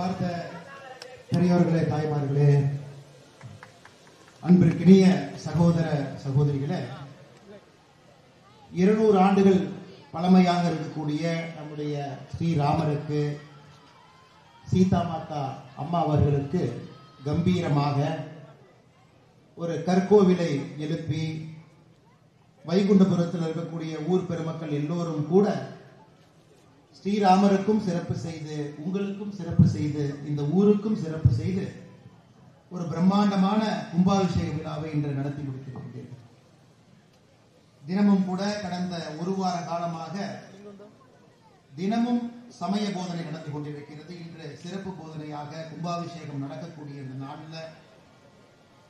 பார்த்த பெரியோர்களே, தாய்மார்களே, அன்பிற்கினிய சகோதர சகோதரிகளே, 200 ஆண்டுகள் பழமையாக இருக்கக்கூடிய நம்முடைய ஸ்ரீராமருக்கு, சீதா மாதா அம்மா அவர்களுக்கு கம்பீரமாக ஒரு கற்கோவிலை எழுப்பி வைகுண்டபுரத்தில் இருக்கக்கூடிய ஊர் பெருமக்கள் எல்லோரும் கூட ஸ்ரீராமருக்கும் சிறப்பு செய்து, உங்களுக்கும் சிறப்பு செய்து, இந்த ஊருக்கும் சிறப்பு செய்து ஒரு பிரம்மாண்டமான கும்பாபிஷேக விழாவை இன்று நடத்தி முடித்திருக்கின்றேன். தினமும் கூட கடந்த ஒரு வார காலமாக தினமும் சமய போதனை நடந்து கொண்டிருக்கிறது. இன்று சிறப்பு போதனையாக கும்பாபிஷேகம் நடக்கக்கூடிய இந்த நாளில்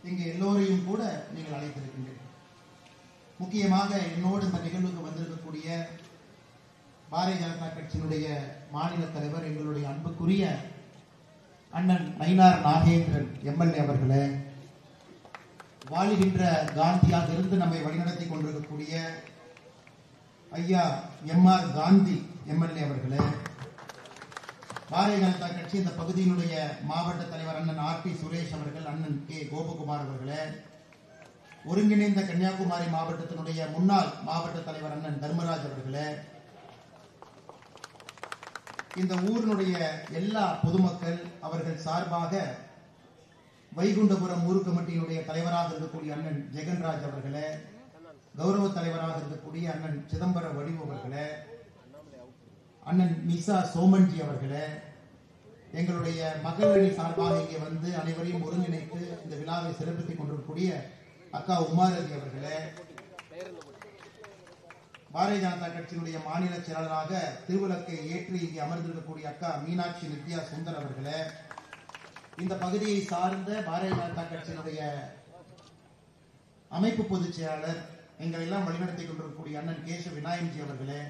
இங்கு எல்லோரையும் கூட நீங்கள் அழைத்திருக்கின்றீர்கள். முக்கியமாக என்னோடு இந்த நிகழ்வுக்கு வந்திருக்கக்கூடிய பாரதிய ஜனதா கட்சியினுடைய மாநில தலைவர், எங்களுடைய அன்புக்குரிய அண்ணன் நயினார் நாகேந்திரன் எம்எல்ஏ அவர்களே, வாழுகின்ற காந்தியாக இருந்து நம்மை வழிநடத்தி கொண்டிருக்கக்கூடிய ஐயா எம்ஆர் காந்தி எம்எல்ஏ அவர்களே, பாரதிய ஜனதா கட்சி இந்த பகுதியினுடைய மாவட்ட தலைவர் அண்ணன் ஆர்பி சுரேஷ் அவர்கள், அண்ணன் கே கோபகுமார் அவர்களே, ஒருங்கிணைந்த கன்னியாகுமரி மாவட்டத்தினுடைய முன்னாள் மாவட்ட தலைவர் அண்ணன் தர்மராஜ் அவர்களே, இந்த ஊரினுடைய எல்லா பொதுமக்கள் அவர்கள் சார்பாக வைகுண்டபுரம் ஊர் கமிட்டியினுடைய தலைவராக இருக்கக்கூடிய அண்ணன் ஜெகன்ராஜ் அவர்களே, கௌரவ தலைவராக இருக்கக்கூடிய அண்ணன் சிதம்பர வடிவு அவர்களே, அண்ணன் நிசா சோமன்ஜி அவர்களே, எங்களுடைய மகளிரணி சார்பாக இங்கே வந்து அனைவரையும் ஒருங்கிணைத்து இந்த விழாவை சிறப்பித்துக் கொண்டிருக்கக்கூடிய அக்கா உமாரதி அவர்களே, பாரதிய ஜனதா கட்சியினுடைய மாநில செயலாளராக திருவிளக்கை ஏற்றி இங்கே அமர்ந்திருக்கக்கூடிய அக்கா மீனாட்சி நித்யா சுந்தர் அவர்களே, இந்த பகுதியை சார்ந்த பாரதிய ஜனதா கட்சியினுடைய அமைப்பு பொதுச் செயலாளர், எங்களை எல்லாம் வழிநடத்திக் கொண்டிருக்கக்கூடிய அண்ணன் கேச விநாயகம்ஜி அவர்களே,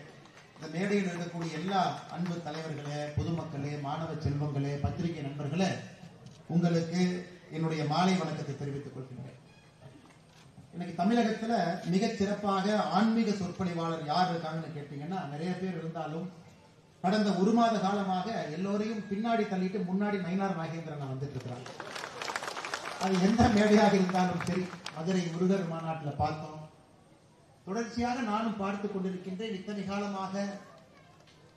இந்த மேடையில் இருக்கக்கூடிய எல்லா அன்பு தலைவர்களே, பொதுமக்களே, மாணவ செல்வங்களே, பத்திரிகை நண்பர்களே, உங்களுக்கு என்னுடைய மாலை வணக்கத்தை தெரிவித்துக் கொள்கின்றேன். இன்னைக்கு தமிழகத்துல மிகச் சிறப்பாக ஆன்மீக சொற்பொழிவாளர் யார் இருக்காங்கன்னு கேட்டீங்கன்னா நிறைய பேர் இருந்தாலும், கடந்த ஒரு மாத காலமாக எல்லோரையும் பின்னாடி தள்ளிட்டு முன்னாடி நயினார் நாகேந்திரன் வந்துட்டு இருக்கிறாங்க. அது எந்த மேடையாக இருந்தாலும் சரி, மதுரை முருகர் மாநாட்டில் பார்த்தோம், தொடர்ச்சியாக நானும் பார்த்து கொண்டிருக்கின்றேன். இத்தனை காலமாக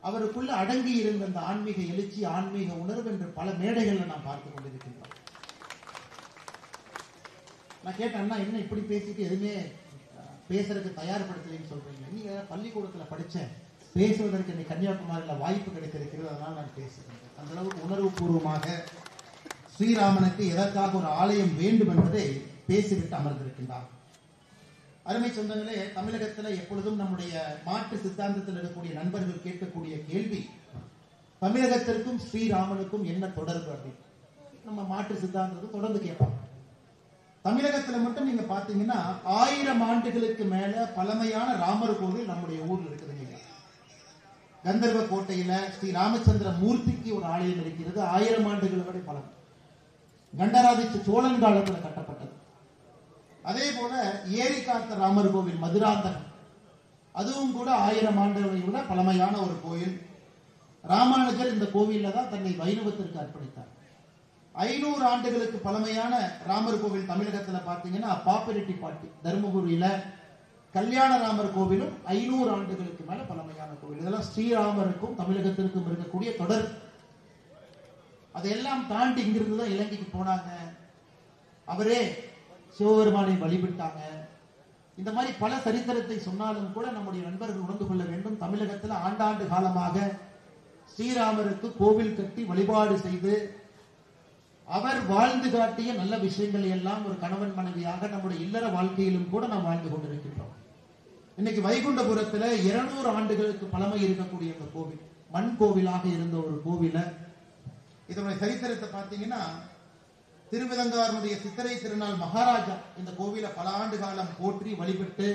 அவருக்குள்ள அடங்கி இருந்த அந்த ஆன்மீக எழுச்சி, ஆன்மீக உணர்வு என்று பல மேடைகள்ல நான் பார்த்து கொண்டிருக்கின்றேன். நான் கேட்டேன்னா, என்ன இப்படி பேசிட்டு எதுவுமே பேசுறதுக்கு தயார்படுத்தலைன்னு சொல்றீங்க? நீங்க பள்ளிக்கூடத்துல படிச்சேன், பேசுவதற்கு இன்னைக்கு கன்னியாகுமரியில வாய்ப்பு கிடைத்திருக்கிறது, அதனால நான் பேசுகிறேன். அந்த அளவுக்கு உணர்வு பூர்வமாக ஸ்ரீராமனுக்கு எதற்காக ஒரு ஆலயம் வேண்டும் என்பதை பேசிவிட்டு அமர்ந்திருக்கின்றார். அருமை சொந்தங்களே, தமிழகத்துல எப்பொழுதும் நம்முடைய மாற்று சித்தாந்தத்தில் இருக்கக்கூடிய நண்பர்கள் கேட்கக்கூடிய கேள்வி, தமிழகத்திற்கும் ஸ்ரீராமனுக்கும் என்ன தொடர்பு அப்படின்னு நம்ம மாற்று சித்தாந்தத்தை தொடர்ந்து கேட்பாங்க. தமிழகத்துல மட்டும் நீங்க பாத்தீங்கன்னா 1000 ஆண்டுகளுக்கு மேல பழமையான ராமர் கோவில் நம்முடைய ஊர்ல இருக்குதுங்க. கந்தர்வ கோட்டையில ஸ்ரீ ராமச்சந்திர மூர்த்திக்கு ஒரு ஆலயம் இருக்கிறது, 1000 ஆண்டுகள் வரை பழமை. கண்டராதித்த சோழன் காலத்தில் கட்டப்பட்டது. அதே போல ஏரி காத்த ராமர் கோவில் மதுராந்தகம், அதுவும் கூட 1000 ஆண்டுகளை விட பழமையான ஒரு கோயில். ராமானுஜர் இந்த கோவில்ல தான் தன்னை வைணவத்திற்கு அர்ப்பணித்தார். 500 ஆண்டுகளுக்கு பழமையான ராமர் கோவில் தமிழகத்துல பாத்தீங்கன்னா பாப்பிரெட்டிப்பட்டி தர்மபுரியில கல்யாண ராமர் கோவிலும் 500 ஆண்டுகளுக்கு மேல பழமையான கோவில். இதெல்லாம் ஸ்ரீராமருக்கும் தமிழகத்திற்கும் இருக்கக்கூடிய தொடர். அதையெல்லாம் தாண்டி இங்கிருந்து தான் இலங்கைக்கு போனாங்க, அவரே சிவபெருமானை வழிபட்டாங்க. இந்த மாதிரி பல சரித்திரத்தை சொன்னாலும் கூட நம்முடைய நண்பர்கள் உணர்ந்து கொள்ள வேண்டும், தமிழகத்தில் ஆண்டாண்டு காலமாக ஸ்ரீராமருக்கு கோவில் கட்டி வழிபாடு செய்து அவர் வாழ்ந்து காட்டிய நல்ல விஷயங்களை எல்லாம் ஒரு கணவன் மனைவியாக நம்முடைய இல்லற வாழ்க்கையிலும் கூட நாம் வாழ்ந்து கொண்டிருக்கின்றோம். இன்னைக்கு வைகுண்டபுரத்துல 200 ஆண்டுகளுக்கு பழமை இருக்கக்கூடிய இந்த கோவில் மண் கோவிலாக இருந்த ஒரு கோவில, இதனுடைய சரித்திரத்தை பார்த்தீங்கன்னா, திருவிதங்காரனுடைய சித்திரை திருநாள் மகாராஜா இந்த கோவிலை பல ஆண்டு காலம் போற்றி வழிபட்டு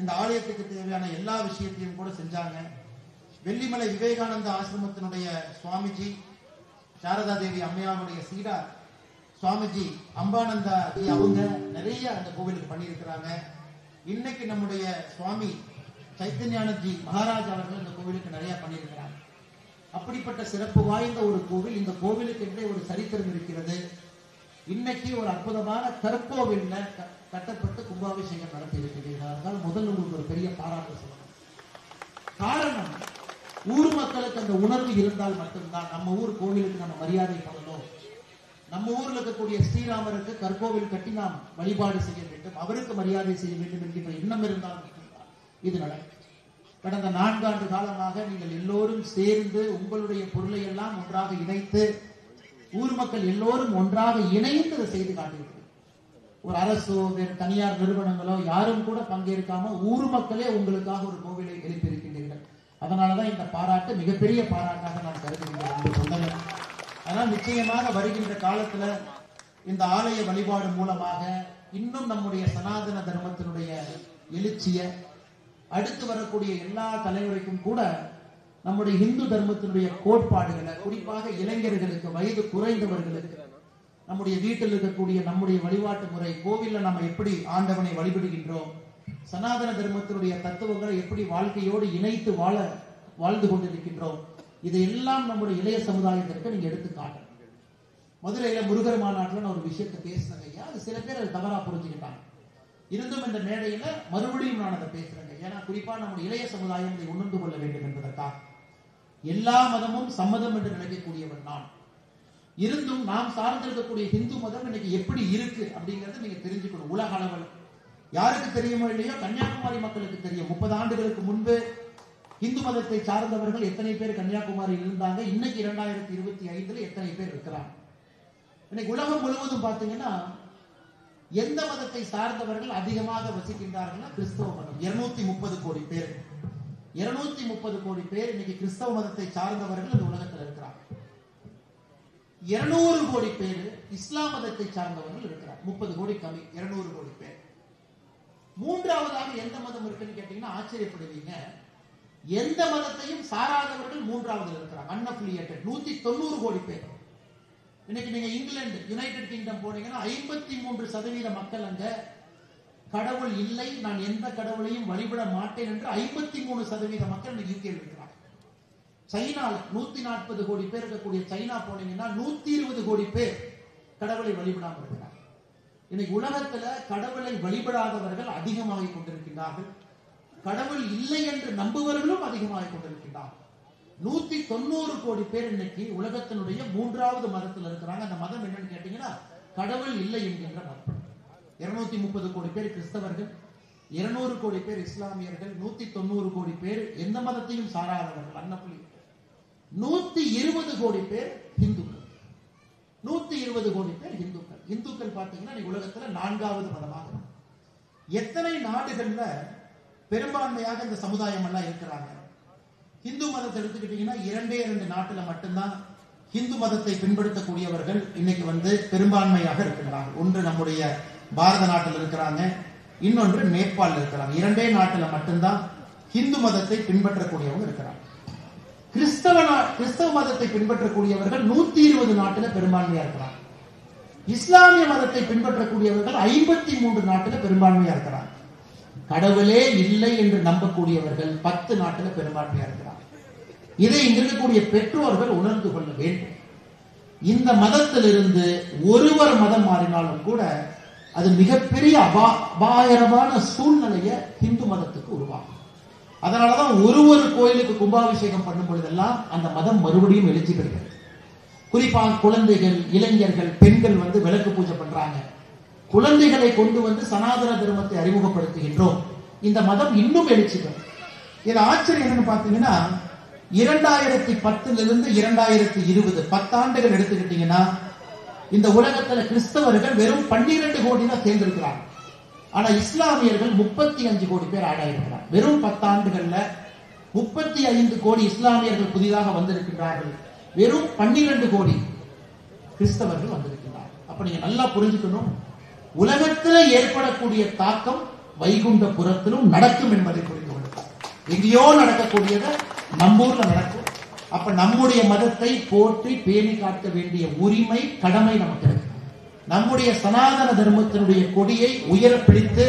இந்த ஆலயத்துக்கு தேவையான எல்லா விஷயத்தையும் கூட செஞ்சாங்க. வெள்ளிமலை விவேகானந்த ஆசிரமத்தினுடைய சுவாமிஜி, சாரதா தேவி அம்மையாருடைய சீடா சுவாமிஜி அம்பானந்தா அவங்க நிறைய அந்த கோவிலுக்கு பண்ணியிருக்கிறாங்க. இன்னைக்கு நம்முடைய சுவாமி சைத்தன்யானந்தி மகாராஜ் அவர்கள் இந்த கோவிலுக்கு நிறைய பண்ணியிருக்கிறாங்க. அப்படிப்பட்ட சிறப்பு வாய்ந்த ஒரு கோவில். இந்த கோவிலுக்கு என்றே ஒரு சரித்திரம் இருக்கிறது. இன்னைக்கு ஒரு அற்புதமான கற்கோவில் கட்டப்பட்டு கும்பாபிஷேகம் நடத்தி இருக்கிறீர்கள். அதனால முதல்ல உங்களுக்கு ஒரு பெரிய பாராட்டு சொல்லணும். காரணம், ஊர் மக்களுக்கு அந்த உணர்வு இருந்தால் மட்டும்தான் நம்ம ஊர் கோவிலுக்கு நம்ம மரியாதை பண்ணணும். நம்ம ஊர்ல இருக்கக்கூடிய ஸ்ரீராமருக்கு கற்கோவில் கட்டி நாம் வழிபாடு செய்ய வேண்டும், அவருக்கு மரியாதை செய்ய வேண்டும் என்கின்ற எண்ணம் இருந்தால் மட்டும்தான் இது நடக்கும். கடந்த 4 ஆண்டு காலமாக நீங்கள் எல்லோரும் சேர்ந்து உங்களுடைய பொருளை எல்லாம் ஒன்றாக இணைத்து, ஊர் மக்கள் எல்லோரும் ஒன்றாக இணைந்து அதை செய்து காட்டியிருக்கிறது. ஒரு அரசோ வேறு தனியார் நிறுவனங்களோ யாரும் கூட பங்கேற்காம ஊர் மக்களே உங்களுக்காக ஒரு கோவிலை எழுப்பியிருக்கின்றீர்கள். அதனாலதான் இந்த பாராட்டு மிகப்பெரிய பாராட்டாக நான் கருதுகின்றேன். அதனால் நிச்சயமாக வருகின்ற காலத்துல இந்த ஆலய வழிபாடு மூலமாக இன்னும் நம்முடைய சனாதன தர்மத்தினுடைய எழுச்சிய அடுத்து வரக்கூடிய எல்லா தலைமுறைக்கும் கூட நம்முடைய இந்து தர்மத்தினுடைய கோட்பாடுகளை, குறிப்பாக இளைஞர்களுக்கு, வயது குறைந்தவர்களுக்கு, நம்முடைய வீட்டில் இருக்கக்கூடிய நம்முடைய வழிபாட்டு முறை, கோவில்ல நம்ம எப்படி ஆண்டவனை வழிபடுகின்றோம், சனாதன தர்மத்தினுடைய தத்துவங்களை எப்படி வாழ்க்கையோடு இணைத்து வாழ்ந்து கொண்டிருக்கின்றோம், இதையெல்லாம் நம்முடைய இளைய சமுதாயத்திற்கு நீங்க எடுத்து காட்டணும். மதுரையில முருகர் மாநாட்டில் நான் ஒரு விஷயத்தை பேசுறேங்க ஐயா, அது சில பேர் அது தவறா புரிஞ்சுக்கிட்டாங்க. இருந்தும் இந்த மேடையில மறுபடியும் நான் அதை பேசுறேங்க. ஏன்னா குறிப்பா நம்முடைய இளைய சமுதாயம் இதை உணர்ந்து கொள்ள வேண்டும் என்பதற்காக. எல்லா மதமும் சம்மதம் என்று நினைக்கக்கூடியவர் நான். இருந்தும் நாம் சார்ந்திருக்கக்கூடிய இந்து மதம் இன்னைக்கு எப்படி இருக்கு அப்படிங்கறத நீங்க தெரிஞ்சுக்கணும். உலக அளவில் யாருக்கு தெரியுமோ இல்லையோ, கன்னியாகுமரி மக்களுக்கு தெரியும். 30 ஆண்டுகளுக்கு முன்பு இந்து மதத்தை சார்ந்தவர்கள் எத்தனை பேர் கன்னியாகுமரியில் இருந்தாங்க, இன்னைக்கு 2025 எத்தனை பேர் இருக்கிறாங்க. இன்னைக்கு உலகம் முழுவதும் பாத்தீங்கன்னா எந்த மதத்தை சார்ந்தவர்கள் அதிகமாக வசிக்கின்றார்கள்? கிறிஸ்தவ மதம். 230 கோடி பேர். 230 கோடி பேர் இன்னைக்கு கிறிஸ்தவ மதத்தை சார்ந்தவர்கள் இந்த உலகத்தில் இருக்கிறாங்க. 200 கோடி பேர் இஸ்லாம் மதத்தை சார்ந்தவர்கள் இருக்கிறார். 30 கோடி கம்மி, 200 கோடி பேர். மூன்றாவதாக எந்த மதம் இருக்குன்னு கேட்டீங்கன்னா ஆச்சரியப்படுவீங்க. எந்த மதத்தையும் சாராதவர்கள் மூன்றாவது இருக்கிறாங்க, அன்அஃபிலியேட்டட். 190 கோடி பேர். இன்னைக்கு நீங்க இங்கிலாந்து, யுனைடெட் கிங்டம் போனீங்கன்னா 53% மக்கள் அங்க கடவுள் இல்லை, நான் எந்த கடவுளையும் வழிபட மாட்டேன் என்று 53% மக்கள் இன்னைக்கு யூகே இருக்கிறாங்க. சைனால 140 கோடி பேர் இருக்கக்கூடிய சைனா போனீங்கன்னா 120 கோடி பேர் கடவுளை வழிபடாமல் இருக்கிறாங்க. இன்னைக்கு உலகத்துல கடவுளை வழிபடாதவர்கள் அதிகமாகிக் கொண்டிருக்கின்றார்கள், கடவுள் இல்லை என்று நம்புவர்களும் அதிகமாகிக் கொண்டிருக்கின்றார்கள். 190 கோடி பேர் இன்னைக்கு உலகத்தினுடைய 3வது மதத்தில் இருக்கிறாங்க. அந்த மதம் என்னன்னு கேட்டீங்கன்னா கடவுள் இல்லை என்கின்ற மதம். 230 கோடி பேர் கிறிஸ்தவர்கள், 200 கோடி பேர் இஸ்லாமியர்கள், 190 கோடி பேர் எந்த மதத்தையும் சாராதவர்கள், அன்னப்புலி. 120 கோடி பேர் இந்துக்கள். 120 கோடி பேர் இந்துக்கள். இந்துக்கள் பாத்தீங்கன்னா உலகத்துல 4வது மதமாக. எத்தனை நாடுகள்ல பெரும்பான்மையாக இந்த சமுதாயம் எல்லாம் இருக்கிறாங்க? இந்து மதத்தை எடுத்துக்கிட்டீங்கன்னா 2 நாட்டுல மட்டும்தான் இந்து மதத்தை பின்பற்றக்கூடியவர்கள் இன்னைக்கு பெரும்பான்மையாக இருக்கிறாங்க. ஒன்று நம்முடைய பாரத நாட்டில் இருக்கிறாங்க, இன்னொன்று நேபாள் இருக்கிறாங்க. 2 நாட்டுல மட்டும்தான் இந்து மதத்தை பின்பற்றக்கூடியவங்க இருக்கிறாங்க. கிறிஸ்தவ மதத்தை பின்பற்றக்கூடியவர்கள் 120 நாட்டுல பெரும்பான்மையா இருக்கிறாங்க. இஸ்லாமிய மதத்தை பின்பற்றக்கூடியவர்கள் 53 நாட்டுல பெரும்பான்மையா இருக்கிறாங்க. கடவுளே இல்லை என்று நம்பக்கூடியவர்கள் 10 நாட்டுல பெரும்பான்மையா இருக்கிறார். இதை இங்க இருக்கக்கூடிய பெற்றோர்கள் உணர்ந்து கொள்ள வேண்டும். இந்த மதத்திலிருந்து ஒருவர் மதம் மாறினாலும் கூட அது மிகப்பெரிய அபாயகரமான சூழ்நிலையை இந்து மதத்துக்கு உருவாகும். அதனாலதான் ஒரு கோயிலுக்கு கும்பாபிஷேகம் பண்ணும் பொழுதெல்லாம் அந்த மதம் மறுபடியும் எழுச்சி பெறுகிறது. குறிப்பாக குழந்தைகள், இளைஞர்கள், பெண்கள் விளக்கு பூஜை பண்றாங்க. குழந்தைகளை கொண்டு சனாதன தர்மத்தை அறிமுகப்படுத்துகின்றோம். இந்த மதம் இன்னும் எழுச்சி பெறும். இது ஆச்சரியம் என்னன்னு பாத்தீங்கன்னா 2010 2020 10 ஆண்டுகள் எடுத்துக்கிட்டீங்கன்னா இந்த உலகத்துல கிறிஸ்தவர்கள் வெறும் 12 கோடி தான் சேர்ந்திருக்கிறாங்க. ஆனா இஸ்லாமியர்கள் 35 கோடி பேர் ஆட் ஆயிருக்கிறார். வெறும் 10 ஆண்டுகள்ல 35 கோடி இஸ்லாமியர்கள் புதிதாக வந்திருக்கிறார்கள். வெறும் 12 கோடி கிறிஸ்தவர்கள் வந்திருக்கிறார்கள். அப்ப நீங்க நல்லா புரிஞ்சுக்கணும், உலகத்துல ஏற்படக்கூடிய தாக்கம் வைகுண்டபுரத்திலும் நடக்கும் என்பதை புரிந்து கொள்ளுங்கள். எங்கேயோ நடக்கக்கூடியத நம்மூர்ல நடக்கும். அப்ப நம்முடைய மதத்தை போற்றி பேணி காக்க வேண்டிய உரிமை, கடமை நமக்கு இருக்கு. நம்முடைய சனாதன தர்மத்தினுடைய கொடியை உயர பிடித்து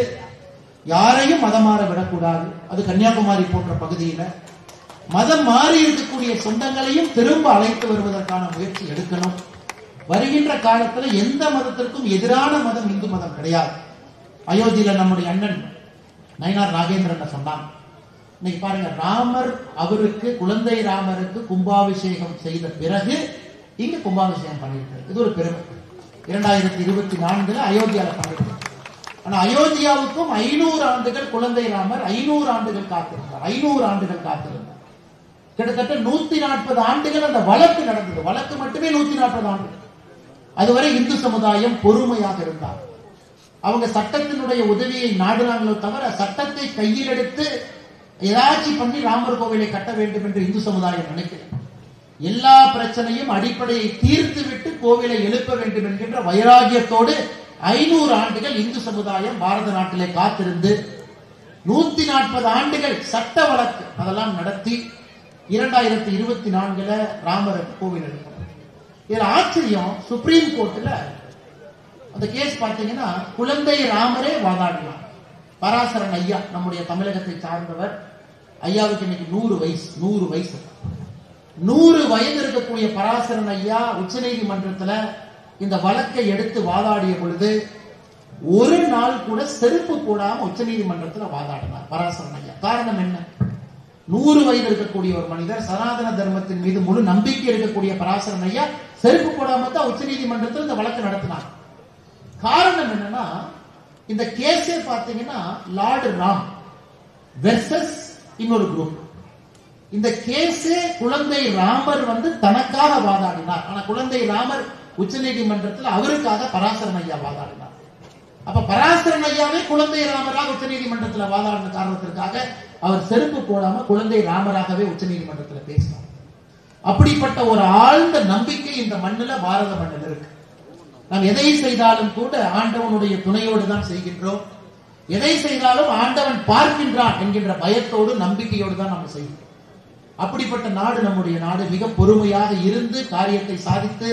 யாரையும் மதமாற விடக்கூடாது. அது கன்னியாகுமரி போன்ற பகுதியில மதம் மாறி இருக்கக்கூடிய சொந்தங்களையும் திரும்ப அழைத்து வருவதற்கான முயற்சி எடுக்கணும். வருகின்ற காலத்துல எந்த மதத்திற்கும் எதிரான மதம் இந்து மதம் கிடையாது. அயோத்தியில நம்முடைய அண்ணன் நயினார் நாகேந்திரன் சொன்னான், இன்னைக்கு பாருங்க, ராமர் அவருக்கு குழந்தை ராமருக்கு கும்பாபிஷேகம் செய்த பிறகு இங்க கும்பாபிஷேகம் பண்ணிருக்காரு. இது ஒரு பெருமை. 2024 அயோத்தியால பண்ணிருக்காரு. ஆனா அயோத்தியாவுக்கும் 500 ஆண்டுகள் குழந்தை ராமர் 500 ஆண்டுகள் காத்திருந்தார். 500 ஆண்டுகள் காத்திருந்தார். கிட்டத்தட்ட 140 ஆண்டுகள் அந்த வழக்கு நடந்தது. வழக்கு மட்டுமே 140 ஆண்டுகள். அதுவரை இந்து சமுதாயம் பொறுமையாக இருந்தார். அவங்க சட்டத்தினுடைய உதவியை நாடுறாங்களோ தவிர சட்டத்தை கையில் எடுத்து ஏதாச்சும் பண்ணி ராமர் கோவிலை கட்ட வேண்டும் என்று இந்து சமுதாயம் நினைக்கிறது. எல்லா பிரச்சனையும் அடிப்படையை தீர்த்து விட்டு கோவிலை எழுப்ப வேண்டும் என்கின்ற வைராகியத்தோடு 500 ஆண்டுகள் இந்து சமுதாயம் பாரத நாட்டிலே காத்திருந்து 140 ஆண்டுகள் சட்ட வழக்கு அதெல்லாம் நடத்தி 2024 ராமருக்கு கோவில் எழுப்ப. இதுல ஆச்சரியம், சுப்ரீம் கோர்ட்ல அந்த கேஸ் பார்த்தீங்கன்னா குழந்தை ராமரே வாதாடினார். பராசரன் ஐயா, நம்முடைய தமிழகத்தை சார்ந்தவர். ஐயாவுக்கு இன்னைக்கு 100 வயசு. 100 வயது இருக்கக்கூடிய பராசரன் ஐயா உச்ச நீதிமன்றத்தில் இந்த வழக்கை எடுத்து வாதாடிய பொழுது ஒரு நாள் கூட செருப்பு போடாம உச்ச நீதிமன்றத்தில் வாதாடினார் பராசரன் ஐயா. காரணம் என்ன? 100 வயது இருக்கக்கூடிய ஒரு மனிதர், சனாதன தர்மத்தின் மீது முழு நம்பிக்கை இருக்கக்கூடிய பராசரன் ஐயா செருப்பு போடாம தான் உச்ச நீதிமன்றத்தில் இந்த வழக்கு நடத்தினார். காரணம் என்னன்னா, இந்த கேஸே பாத்தீங்கன்னா லார்டு ராம் வெர்சஸ் இன்னொரு குரூப். இந்த கேஸே குழந்தை ராமர் தனக்காக வாதாடினார். ஆனா குழந்தை ராமர் உச்ச நீதிமன்றத்தில் அவருக்காக பராசரன் ஐயா வாதாடினார். அப்ப பராசரன் ஐயாவே குழந்தை ராமராக உச்ச நீதிமன்றத்தில் வாதாடின காரணத்திற்காக அவர் செருப்பு போடாம குழந்தை ராமராகவே உச்ச நீதிமன்றத்தில் பேசினார். அப்படிப்பட்ட ஒரு ஆழ்ந்த நம்பிக்கை இந்த மண்ணில், பாரத மண்ணில் இருக்கு. நாம் எதை செய்தாலும் கூட ஆண்டவனுடைய துணையோடு தான் செய்கின்றோம். எதை செய்தாலும் ஆண்டவன் பார்க்கின்றான் என்கின்ற பயத்தோடு நம்பிக்கையோடு தான் நம்ம செய்கிறோம். அப்படிப்பட்ட நாடு நம்முடைய நாடு. மிக பொறுமையாக இருந்து காரியத்தை சாதித்து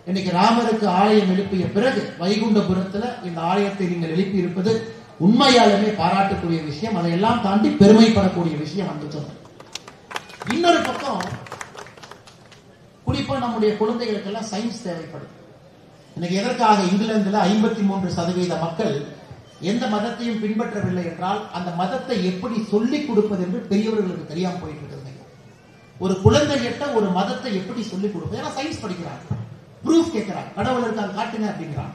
இன்னைக்கு ராமருக்கு ஆலயம் எழுப்பிய பிறகு வைகுண்டபுரத்துல இந்த ஆலயத்தை நீங்கள் எழுப்பி இருப்பது உண்மையாலுமே பாராட்டக்கூடிய விஷயம். அதையெல்லாம் தாண்டி பெருமைப்படக்கூடிய விஷயம். சொன்ன இன்னொரு பக்கம், குறிப்பா நம்முடைய குழந்தைகளுக்கெல்லாம் சயின்ஸ் தேவைப்படுது. இன்னைக்கு எதற்காக இங்கிலாந்துல 53% மக்கள் எந்த மதத்தையும் பின்பற்றவில்லை என்றால் அந்த மதத்தை எப்படி சொல்லிக் கொடுப்பது என்று பெரியவர்களுக்கு தெரியாம போயிட்டு இருக்கிறது. ஒரு குழந்தைகிட்ட ஒரு மதத்தை எப்படி சொல்லிக் கொடுப்பது? ஏன்னா சயின்ஸ் படிக்கிறாங்க, ப்ரூஃப் கேட்கிறாங்க. கடவுள் இருக்காங்க காட்டுங்க அப்படிங்கிறாங்க.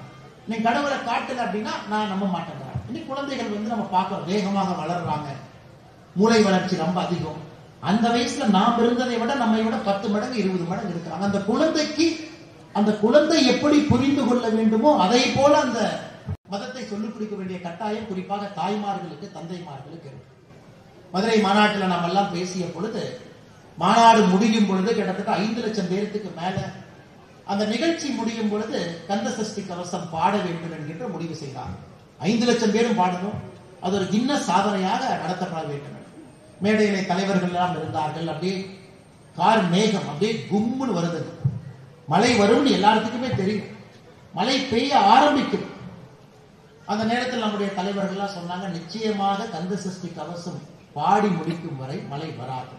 நீங்க கடவுளை காட்டுங்க அப்படின்னா நான் நம்ப மாட்டேங்கிறாங்க. இன்னைக்கு குழந்தைகள் நம்ம பார்க்கிறோம், வேகமாக வளர்றாங்க, மூளை வளர்ச்சி ரொம்ப அதிகம். அந்த வயசுல நாம் இருந்ததை விட நம்மை விட 10 மடங்கு 20 மடங்கு இருக்கிறாங்க. அந்த குழந்தைக்கு அந்த குழந்தை எப்படி புரிந்து கொள்ள வேண்டுமோ அதை போல அந்த மதத்தை சொல்லிக் கொடுக்க வேண்டிய கட்டாயம் குறிப்பாக தாய்மார்களுக்கு, தந்தைமார்களுக்கு இருக்கு. மதுரை மாநாட்டில் நாம் எல்லாம் பேசிய பொழுது, மாநாடு முடியும் பொழுது கிட்டத்தட்ட 5 லட்சம் பேருக்கு மேல அந்த நிகழ்ச்சி முடியும் பொழுது கந்த சஷ்டி கவசம் பாட வேண்டும் என்கின்ற முடிவு செய்தார். 5 லட்சம் பேரும் பாடணும், அது ஒரு கின்னஸ் சாதனையாக நடத்தப்பட வேண்டும். மேடையிலே தலைவர்கள் எல்லாம் இருந்தார்கள். அப்படியே கார் மேகம் அப்படியே கும்முன்னு வருது. மழை வரும்னு எல்லாத்துக்குமே தெரியும். மழை பெய்ய ஆரம்பிக்கும். அந்த நேரத்தில் நம்முடைய தலைவர்கள் சொன்னாங்க, நிச்சயமாக கந்த சஷ்டி கவசம் பாடி முடிக்கும் வரை மழை வராது.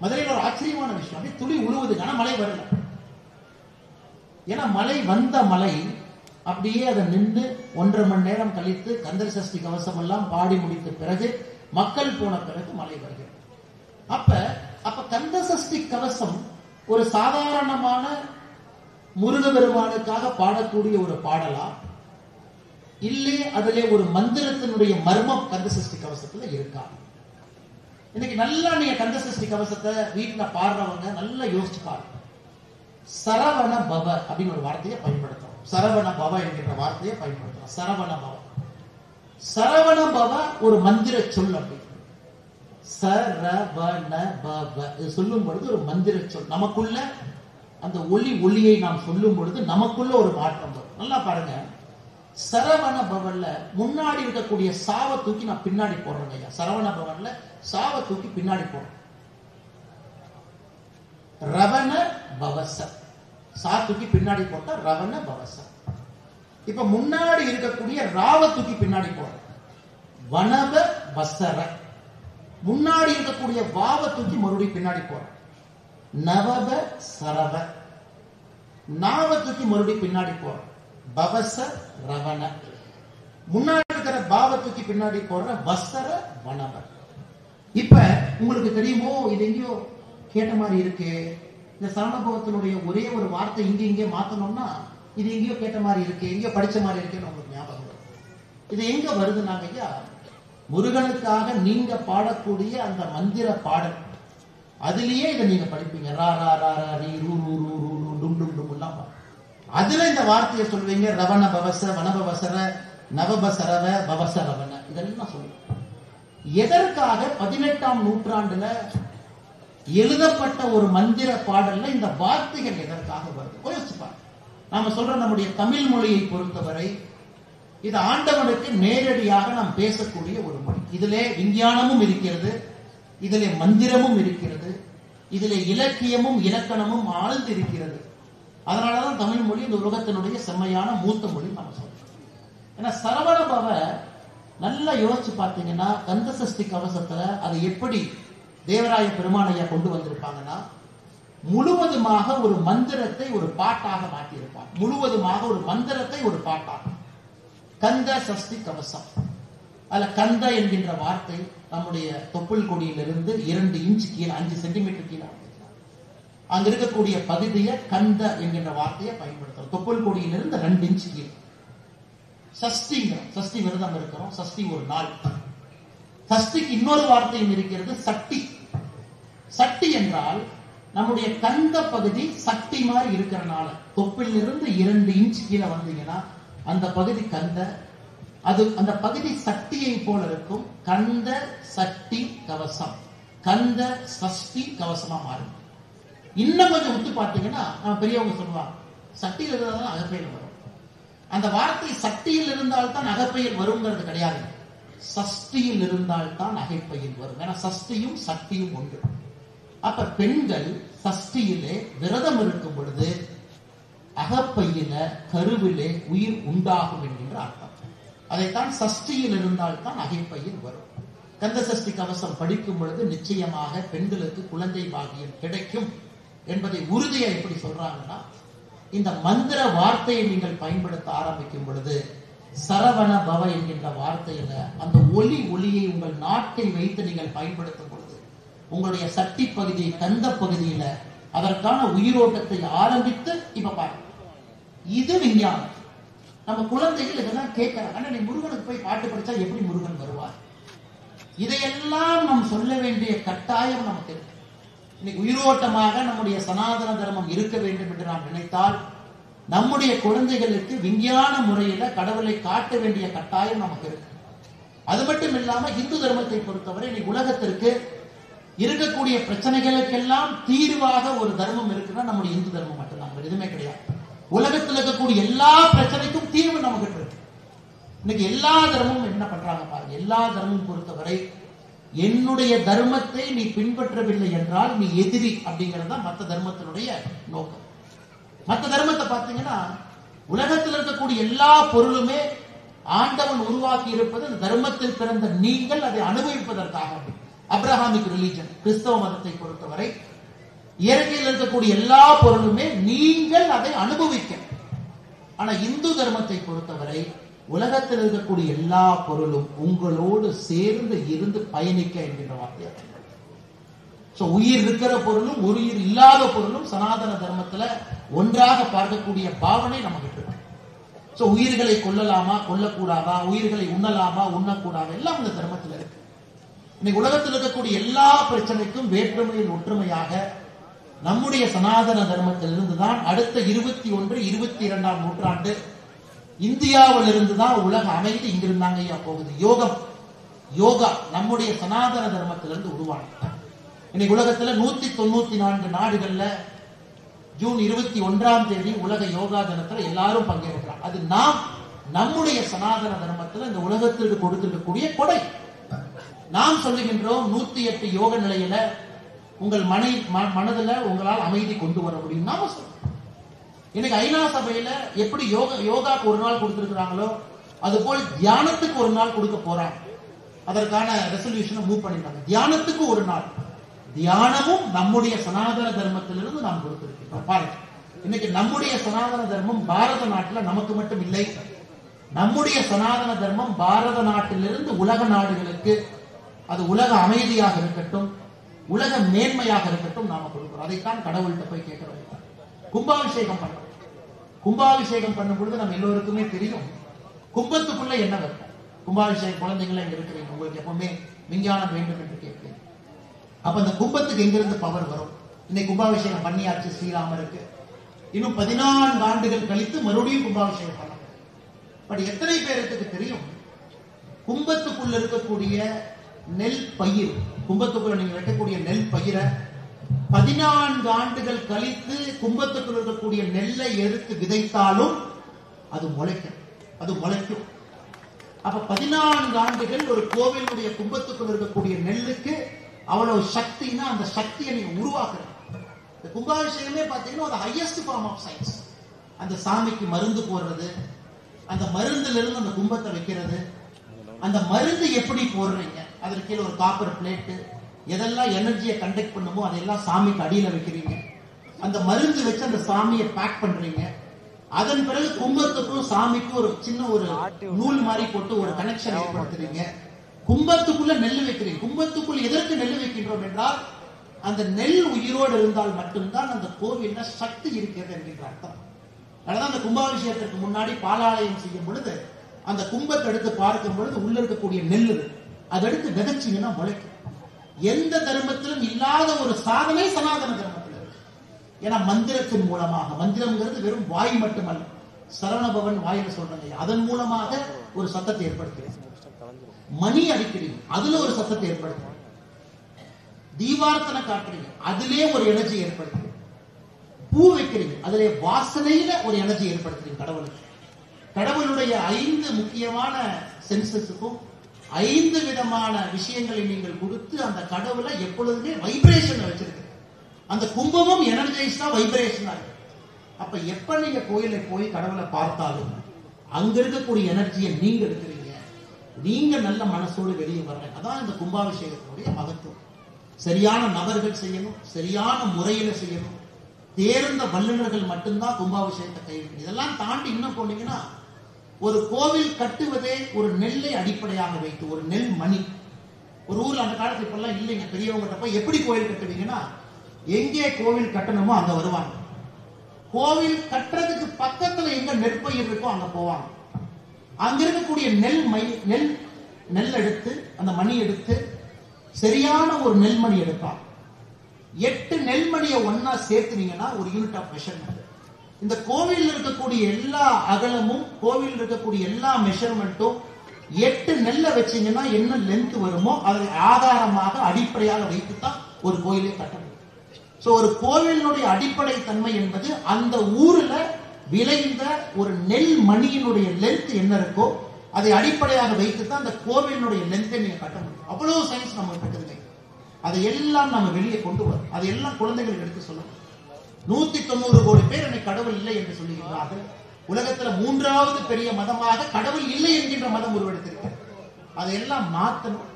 மதுரையில் ஒரு ஆச்சரியமான விஷயம், அப்படியே துளி உழுவுது, ஆனா மழை வரல. ஏன்னா மழை வந்த மழை அப்படியே அதை நின்று 1.5 மணி நேரம் கழித்து கந்த சஷ்டி கவசம் எல்லாம் பாடி முடித்த பிறகு மக்கள் போன பிறகு மழை வருகிறது. அப்ப கந்த சஷ்டி கவசம் ஒரு சாதாரணமான முருகபெருமானுக்காக பாடக்கூடிய ஒரு பாடலா, இல்லே அதிலே ஒரு மந்திரத்தினுடைய மர்மம் கந்த சஷ்டி கவசத்துல இருக்கா? இன்னைக்கு நல்லா நீங்க கந்த சஷ்டி கவசத்தை வீட்டுல பாடுறவங்க நல்லா யோசிச்சு பாருங்க. சரவண பவ அப்படின்னு ஒரு வார்த்தையை பயன்படுத்துறோம். சரவண பவ என்கிற வார்த்தையை பயன்படுத்துறோம். சரவண பவ. சரவண பவ ஒரு மந்திர சொல். அப்படி சரவண பவ சொல்லும் பொழுது ஒரு மந்திர சொல். நமக்குள்ள அந்த ஒளியை நாம் சொல்லும் பொழுது நமக்குள்ள ஒரு மாற்றம் வரும். நல்லா பாருங்க, சரவண பவன்ல முன்னாடி இருக்கக்கூடிய சாவை தூக்கி நான் பின்னாடி போடுறேன் ஐயா. சரவண பவன்ல சாவை தூக்கி பின்னாடி போடுறேன். ரவண பவச, சா தூக்கி பின்னாடி போட்டா ரவண பவச. இப்ப முன்னாடி இருக்கக்கூடிய ராவ தூக்கி பின்னாடி போடுறேன். வனவ வசர. முன்னாடி இருக்கக்கூடிய வாவ தூக்கி மறுபடியும் பின்னாடி போறோம். நவப சரவ. நாவ தூக்கி மறுபடியும் பின்னாடி போறோம். பவச ரவண. முன்னாடி இருக்கிற பாவ தூக்கி பின்னாடி போற வசர வனவ. இப்ப உங்களுக்கு தெரியுமோ, இது எங்கேயோ கேட்ட மாதிரி இருக்கு. இந்த சரணபவத்தினுடைய ஒரே ஒரு வார்த்தை இங்கே மாத்தணும்னா இது எங்கேயோ கேட்ட மாதிரி இருக்கு, எங்கேயோ படிச்ச மாதிரி இருக்குன்னு உங்களுக்கு ஞாபகம். இது எங்க வருதுனாங்க ஐயா, முருகனுக்காக நீங்க பாடக்கூடிய அந்த மந்திர பாடல், அதுலயே இதை நீங்க படிப்பீங்க. ரா ரா ரா ரா ரீ ரூ ரூ ரூ ரூ ரூ டும் டும் டும் எல்லாம் அதுல இந்த வார்த்தையை சொல்வீங்க. ரவண பவச வனபவசர நவபசரவ பவச ரவண இதெல்லாம் சொல்லுங்க. எதற்காக 18ஆம் நூற்றாண்டுல எழுதப்பட்ட ஒரு மந்திர பாடல்ல இந்த வார்த்தைகள் எதற்காக வருது யோசிச்சுப்பாங்க. நாம சொல்ற நம்முடைய தமிழ் மொழியை பொறுத்தவரை இது ஆண்டவனுக்கு நேரடியாக நாம் பேசக்கூடிய ஒரு மொழி. இதிலே விஞ்ஞானமும் இருக்கிறது, இதிலே மந்திரமும் இருக்கிறது, இதிலே இலக்கியமும் இலக்கணமும் ஆழ்ந்து இருக்கிறது. அதனாலதான் தமிழ் மொழி இந்த உலகத்தினுடைய செம்மையான மூத்த மொழி நம்ம சொல்றோம். ஏன்னா சரவண பவ நல்லா யோசிச்சு பார்த்தீங்கன்னா கந்த சஷ்டி கவசத்துல அதை எப்படி தேவராய பெருமானையா கொண்டு வந்திருப்பாங்கன்னா, முழுவதுமாக ஒரு மந்திரத்தை ஒரு பாட்டாக மாற்றியிருப்பாங்க. முழுவதுமாக ஒரு மந்திரத்தை ஒரு பாட்டாக. கந்த சஷ்டி கவசம். அதுல கந்த என்கின்ற வார்த்தை நம்முடைய தொப்புள் கொடியிலிருந்து 2 இன்ச் கீழே 5 சென்டிமீட்டர் கீழே அங்க இருக்கக்கூடிய பகுதியை கந்த என்கின்ற வார்த்தையை பயன்படுத்துறோம். தொப்புள் கொடியிலிருந்து 2 இன்ச் கீழே. சஷ்டிங்கிற சஷ்டி விரதம் இருக்கிறோம். சஷ்டி ஒரு நாள். சஷ்டிக்கு இன்னொரு வார்த்தையும் இருக்கிறது, சட்டி. சட்டி என்றால் நம்முடைய கந்த பகுதி சட்டி மாதிரி இருக்கிறனால தொப்பில் இருந்து 2 இன்ச் கீழே வந்தீங்கன்னா அந்த பகுதி கந்த, அது அந்த பகுதி சட்டியை போல இருக்கும். கந்த சட்டி கவசம், கந்த சஷ்டி கவசமா மாறும். இன்னும் கொஞ்சம் உத்து பார்த்தீங்கன்னா நம்ம பெரியவங்க சொல்லுவாங்க, சட்டியில் இருந்தால்தான் அகப்பையில் வரும். அந்த வார்த்தை சட்டியில் இருந்தால்தான் அகப்பையில் வருங்கிறது கிடையாது, சஷ்டியில் இருந்தால்தான் அகைப்பையில் வரும். ஏன்னா சஷ்டியும் சக்தியும் ஒன்று. அப்ப பெண்கள் சஷ்டியிலே விரதம் இருக்கும் பொழுது அகப்பையில கருவிலே உயிர் உண்டாகும் என்கின்ற அர்த்தம். அதைத்தான் சஷ்டியில் இருந்தால்தான் அகைப்பையில் வரும். கந்த சஷ்டி கவசம் படிக்கும் பொழுது நிச்சயமாக பெண்களுக்கு குழந்தை பாக்கியம் கிடைக்கும் என்பதை உறுதியா எப்படி சொல்றாங்கன்னா, இந்த மந்திர வார்த்தையை நீங்கள் பயன்படுத்த ஆரம்பிக்கும் பொழுது சரவண பவ என்கின்ற வார்த்தையில அந்த ஒளியை உங்கள் நாட்டில் வைத்து நீங்கள் பயன்படுத்தும் பொழுது உங்களுடைய சட்டி பகுதி கந்த பகுதியில அதற்கான உயிரோட்டத்தை ஆரம்பித்து இப்ப பாருங்க. இது விஞ்ஞானம். நம்ம குழந்தைகள் இதெல்லாம் கேட்கிறாங்க, நீ முருகனுக்கு போய் பாட்டு படிச்சா எப்படி முருகன் வருவார்? இதையெல்லாம் நாம் சொல்ல வேண்டிய கட்டாயம் நமக்கு இருக்கு. இன்னைக்கு உயிரோட்டமாக நம்முடைய சனாதன தர்மம் இருக்க வேண்டும் என்று நாம் நினைத்தால் நம்முடைய குழந்தைகளுக்கு விஞ்ஞான முறையில கடவுளை காட்ட வேண்டிய கட்டாயம் நமக்கு இருக்கு. அது மட்டும் இல்லாம இந்து தர்மத்தை பொறுத்தவரை இன்னைக்கு உலகத்திற்கு இருக்கக்கூடிய பிரச்சனைகளுக்கெல்லாம் தீர்வாக ஒரு தர்மம் இருக்குன்னா நம்முடைய இந்து தர்மம் மட்டும்தான், எதுவுமே கிடையாது. உலகத்தில் இருக்கக்கூடிய எல்லா பிரச்சனைக்கும் தீர்வு நமக்கு இருக்கு. இன்னைக்கு எல்லா தர்மமும் என்ன பண்றாங்க பாருங்க. எல்லா தர்மமும் பொறுத்தவரை என்னுடைய தர்மத்தை நீ பின்பற்றவில்லை என்றால் நீ எதிரி அப்படிங்கிறது மற்ற தர்மத்தினுடைய நோக்கம். மற்ற தர்மத்தை பார்த்தீங்கன்னா உலகத்தில் இருக்கக்கூடிய எல்லா பொருளுமே ஆண்டவன் உருவாக்கி இருப்பது இந்த தர்மத்தில் பிறந்த நீங்கள் அதை அனுபவிப்பதற்காக. அப்ரஹாமிக் ரிலிஜன் கிறிஸ்தவ மதத்தை பொறுத்தவரை இயற்கையில் இருக்கக்கூடிய எல்லா பொருளுமே நீங்கள் அதை அனுபவிக்க. ஆனா இந்து தர்மத்தை பொறுத்தவரை உலகத்தில் இருக்கக்கூடிய எல்லா பொருளும் உங்களோடு சேர்ந்து இருந்து பயணிக்க என்கின்ற வார்த்தையை. உயிர் இருக்கிற பொருளும் உயிர் இல்லாத பொருளும் சனாதன தர்மத்துல ஒன்றாக பார்க்கக்கூடிய பாவனை நமக்கு இருக்கு. உயிர்களை கொல்லலாமா கொல்லக்கூடாதா, உயிர்களை உண்ணலாமா உண்ணக்கூடாதா, எல்லாம் இந்த தர்மத்தில் இருக்கு. இன்னைக்கு உலகத்தில் இருக்கக்கூடிய எல்லா பிரச்சனைக்கும் வேற்றுமையில் ஒற்றுமையாக நம்முடைய சனாதன தர்மத்தில் இருந்துதான் அடுத்த 21, 22ஆம் நூற்றாண்டு இந்தியாவில் இருந்துதான் உலக அமைதி இங்கிருந்தாங்க ஐயா போகுது. யோகா நம்முடைய சனாதன தர்மத்திலிருந்து உருவானது. இன்னைக்கு உலகத்துல 194 நாடுகள்ல ஜூன் 21ஆம் தேதி உலக யோகா தினத்துல எல்லாரும் பங்கேற்கிறாங்க. அது நம்முடைய சனாதன தர்மத்துல இந்த உலகத்திற்கு கொடுத்திருக்கக்கூடிய கொடை. நாம் சொல்லுகின்றோம் 108 யோக நிலையில உங்கள் மனதுல உங்களால் அமைதி கொண்டு வர முடியும் நாம சொல்றோம். இன்னைக்கு ஐநா சபையில எப்படி யோகாக்கு ஒரு நாள் கொடுத்திருக்கிறாங்களோ அது போல் தியானத்துக்கு ஒரு நாள் கொடுக்க போறாங்க. அதற்கான ரெசல்யூஷனை மூவ் பண்ணிட்டாங்க. தியானத்துக்கு ஒரு நாள். தியானமும் நம்முடைய சனாதன தர்மத்திலிருந்து நாம் கொடுத்திருக்கிறோம். பாருங்க, இன்னைக்கு நம்முடைய சனாதன தர்மம் பாரத நாட்டில் நமக்கு மட்டும் இல்லை. நம்முடைய சனாதன தர்மம் பாரத நாட்டிலிருந்து உலக நாடுகளுக்கு, அது உலக அமைதியாக இருக்கட்டும், உலக மேன்மையாக இருக்கட்டும், நாம கொடுக்கிறோம். அதைத்தான் கடவுள்கிட்ட போய் கேட்கிறோம். கும்பாபிஷேகம் பண்றோம். கும்பாபிஷேகம் பண்ணும் பொழுது நம்ம எல்லோருக்குமே தெரியும் கும்பத்துக்குள்ள என்ன வைப்போம். கும்பாபிஷேகம் குழந்தைங்கள இங்க இருக்கிறீங்க, உங்களுக்கு எப்பவுமே விஞ்ஞானம் வேண்டும் என்று கேட்கிறேன். அப்ப அந்த கும்பத்துக்கு எங்கிருந்து பவர் வரும்? இன்னைக்கு கும்பாபிஷேகம் பண்ணியாச்சு ஸ்ரீராமருக்கு, இன்னும் 14 ஆண்டுகள் கழித்து மறுபடியும் கும்பாபிஷேகம் பண்ண. பட் எத்தனை பேருக்கு தெரியும் கும்பத்துக்குள்ள இருக்கக்கூடிய நெல் பயிர், கும்பத்துக்குள்ள நீங்க வைக்கக்கூடிய நெல் பயிரை 14 ஆண்டுகள் கழித்து கும்பத்துக்குள் இருக்கக்கூடிய நெல்லை எடுத்து விதைத்தாலும் அது முளைக்கும், அது முளைக்கும். அப்ப 14 ஆண்டுகள் ஒரு கோவிலுடைய கும்பத்துக்குள் இருக்கக்கூடிய நெல்லுக்கு அவ்வளவு சக்தினா அந்த சக்தியை நீங்க உருவாக்குறீங்க. இந்த கும்பாபிஷேகமே பாத்தீங்கன்னா ஒரு ஹையஸ்ட் ஃபார்ம் ஆஃப் சயின்ஸ். அந்த சாமிக்கு மருந்து போடுறது, அந்த மருந்துல இருந்து அந்த கும்பத்தை வைக்கிறது, அந்த மருந்து எப்படி போடுறீங்க, அதற்கு கீழே ஒரு காப்பர் பிளேட்டு, எதெல்லாம் எனர்ஜியை கண்டக்ட் பண்ணுமோ அதெல்லாம் சாமிக்கு அடியில வைக்கிறீங்க. அந்த மருந்து வச்சு அந்த சாமியை பேக் பண்றீங்க. அதன் பிறகு கும்பத்துக்கும் சாமிக்கும் ஒரு சின்ன ஒரு நூல் மாதிரி போட்டு ஒரு கனெக்ஷன் ஏற்படுத்துறீங்க. கும்பத்துக்குள்ள நெல் வைக்கிறீங்க. கும்பத்துக்குள்ள எதற்கு நெல் வைக்கின்றோம் என்றால் அந்த நெல் உயிரோடு இருந்தால் மட்டும்தான் அந்த கோவில்ல சக்தி இருக்கிறது என்கின்ற அர்த்தம். அதனால அந்த கும்பாபிஷேகத்திற்கு முன்னாடி பாலாலயம் செய்யும் பொழுது அந்த கும்பத்தை எடுத்து பார்க்கும் பொழுது உள்ள இருக்கக்கூடிய நெல் அதை எடுத்து விதைச்சிங்கன்னா முளைக்கும். எந்த தர்மத்திலும் இல்லாத ஒரு சாதனை சனாதன தர்மத்தில் இருக்கு. ஏன்னா மந்திரத்தின் மூலமாக, மந்திரம்ங்கிறது வெறும் வாய் மட்டுமல்ல, சரவணபவன் வாயில சொல்றாங்க, அதன் மூலமாக ஒரு சத்தத்தை ஏற்படுத்துறீங்க. மணி அடிக்கிறீங்க, அதுல ஒரு சத்தத்தை ஏற்படுத்துறீங்க. தீபார்த்தனை காட்டுறீங்க, அதிலே ஒரு எனர்ஜி ஏற்படுத்துறீங்க. பூ வைக்கிறீங்க, அதிலே வாசனையில ஒரு எனர்ஜி ஏற்படுத்துறீங்க. கடவுளுக்கு, கடவுளுடைய 5 முக்கியமான சென்சஸுக்கும் 5 விதமான விஷயங்களை நீங்கள் கொடுத்து அந்த கடவுளை எப்பொழுதுமே வைப்ரேஷன் வச்சிருக்கு. அந்த கும்பமும் எனர்ஜைஸ்டா வைப்ரேஷனா இருக்கு. அப்ப எப்ப நீங்க கோயிலை போய் கடவுளை பார்த்தாலும் அங்க இருக்கக்கூடிய எனர்ஜியை நீங்க எடுக்கிறீங்க. நீங்க நல்ல மனசோடு வெளியே வர்றீங்க. அதான் இந்த கும்பாபிஷேகத்தினுடைய மகத்துவம். சரியான நபர்கள் செய்யணும், சரியான முறையில செய்யணும். தேர்ந்த வல்லுநர்கள் மட்டும்தான் கும்பாபிஷேகத்தை கைவிடணும். இதெல்லாம் தாண்டி இன்னும் போனீங்கன்னா ஒரு கோவில் கட்டுவதே ஒரு நெல்லை அடிப்படையாக வைத்து, ஒரு நெல் மணி. ஒரு ஊர்ல அந்த காலத்துல இப்பெல்லாம் இல்லைங்க, பெரியவங்க போய் எப்படி கோவில் கட்டுவீங்கன்னா எங்கே கோவில் கட்டணுமோ அங்க வருவாங்க. கோவில் கட்டுறதுக்கு பக்கத்துல எங்க நெற்பயிர் இருக்கோ அங்க போவாங்க. அங்க இருக்கக்கூடிய நெல் எடுத்து, அந்த மணி எடுத்து சரியான ஒரு நெல்மணி எடுப்பாங்க. 8 நெல்மணியை ஒன்னா சேர்த்துனீங்கன்னா ஒரு யூனிட் ஆஃப் மெஷர்மெண்ட். இந்த கோவில் இருக்கக்கூடிய எல்லா அகலமும், கோவில் இருக்கக்கூடிய எல்லா மெஷர்மெண்ட்டும் 8 நெல்லை வச்சீங்கன்னா என்ன லென்த் வருமோ அதை ஆதாரமாக அடிப்படையாக வைத்துத்தான் ஒரு கோயிலை கட்ட முடியும். சோ ஒரு கோவிலுடைய அடிப்படை தன்மை என்பது அந்த ஊர்ல விளைந்த ஒரு நெல் மணியினுடைய லென்த் என்ன இருக்கோ அதை அடிப்படையாக வைத்துத்தான் அந்த கோவிலுடைய லென்த்தை நீங்க கட்ட முடியும். அவ்வளவு சயின்ஸ் நம்ம கட்டுதுங்க. அதையெல்லாம் நம்ம வெளியே கொண்டு வரும். அதையெல்லாம் குழந்தைகளுக்கு எடுத்து சொல்லணும். 190 கோடி பேர் என்னை கடவுள் இல்லை என்று சொல்லுகிறார்கள். உலகத்துல 3வது பெரிய மதமாக கடவுள் இல்லை என்கின்ற மதம் உருவெடுத்திருக்கிறது. அதையெல்லாம் மாற்றணும்.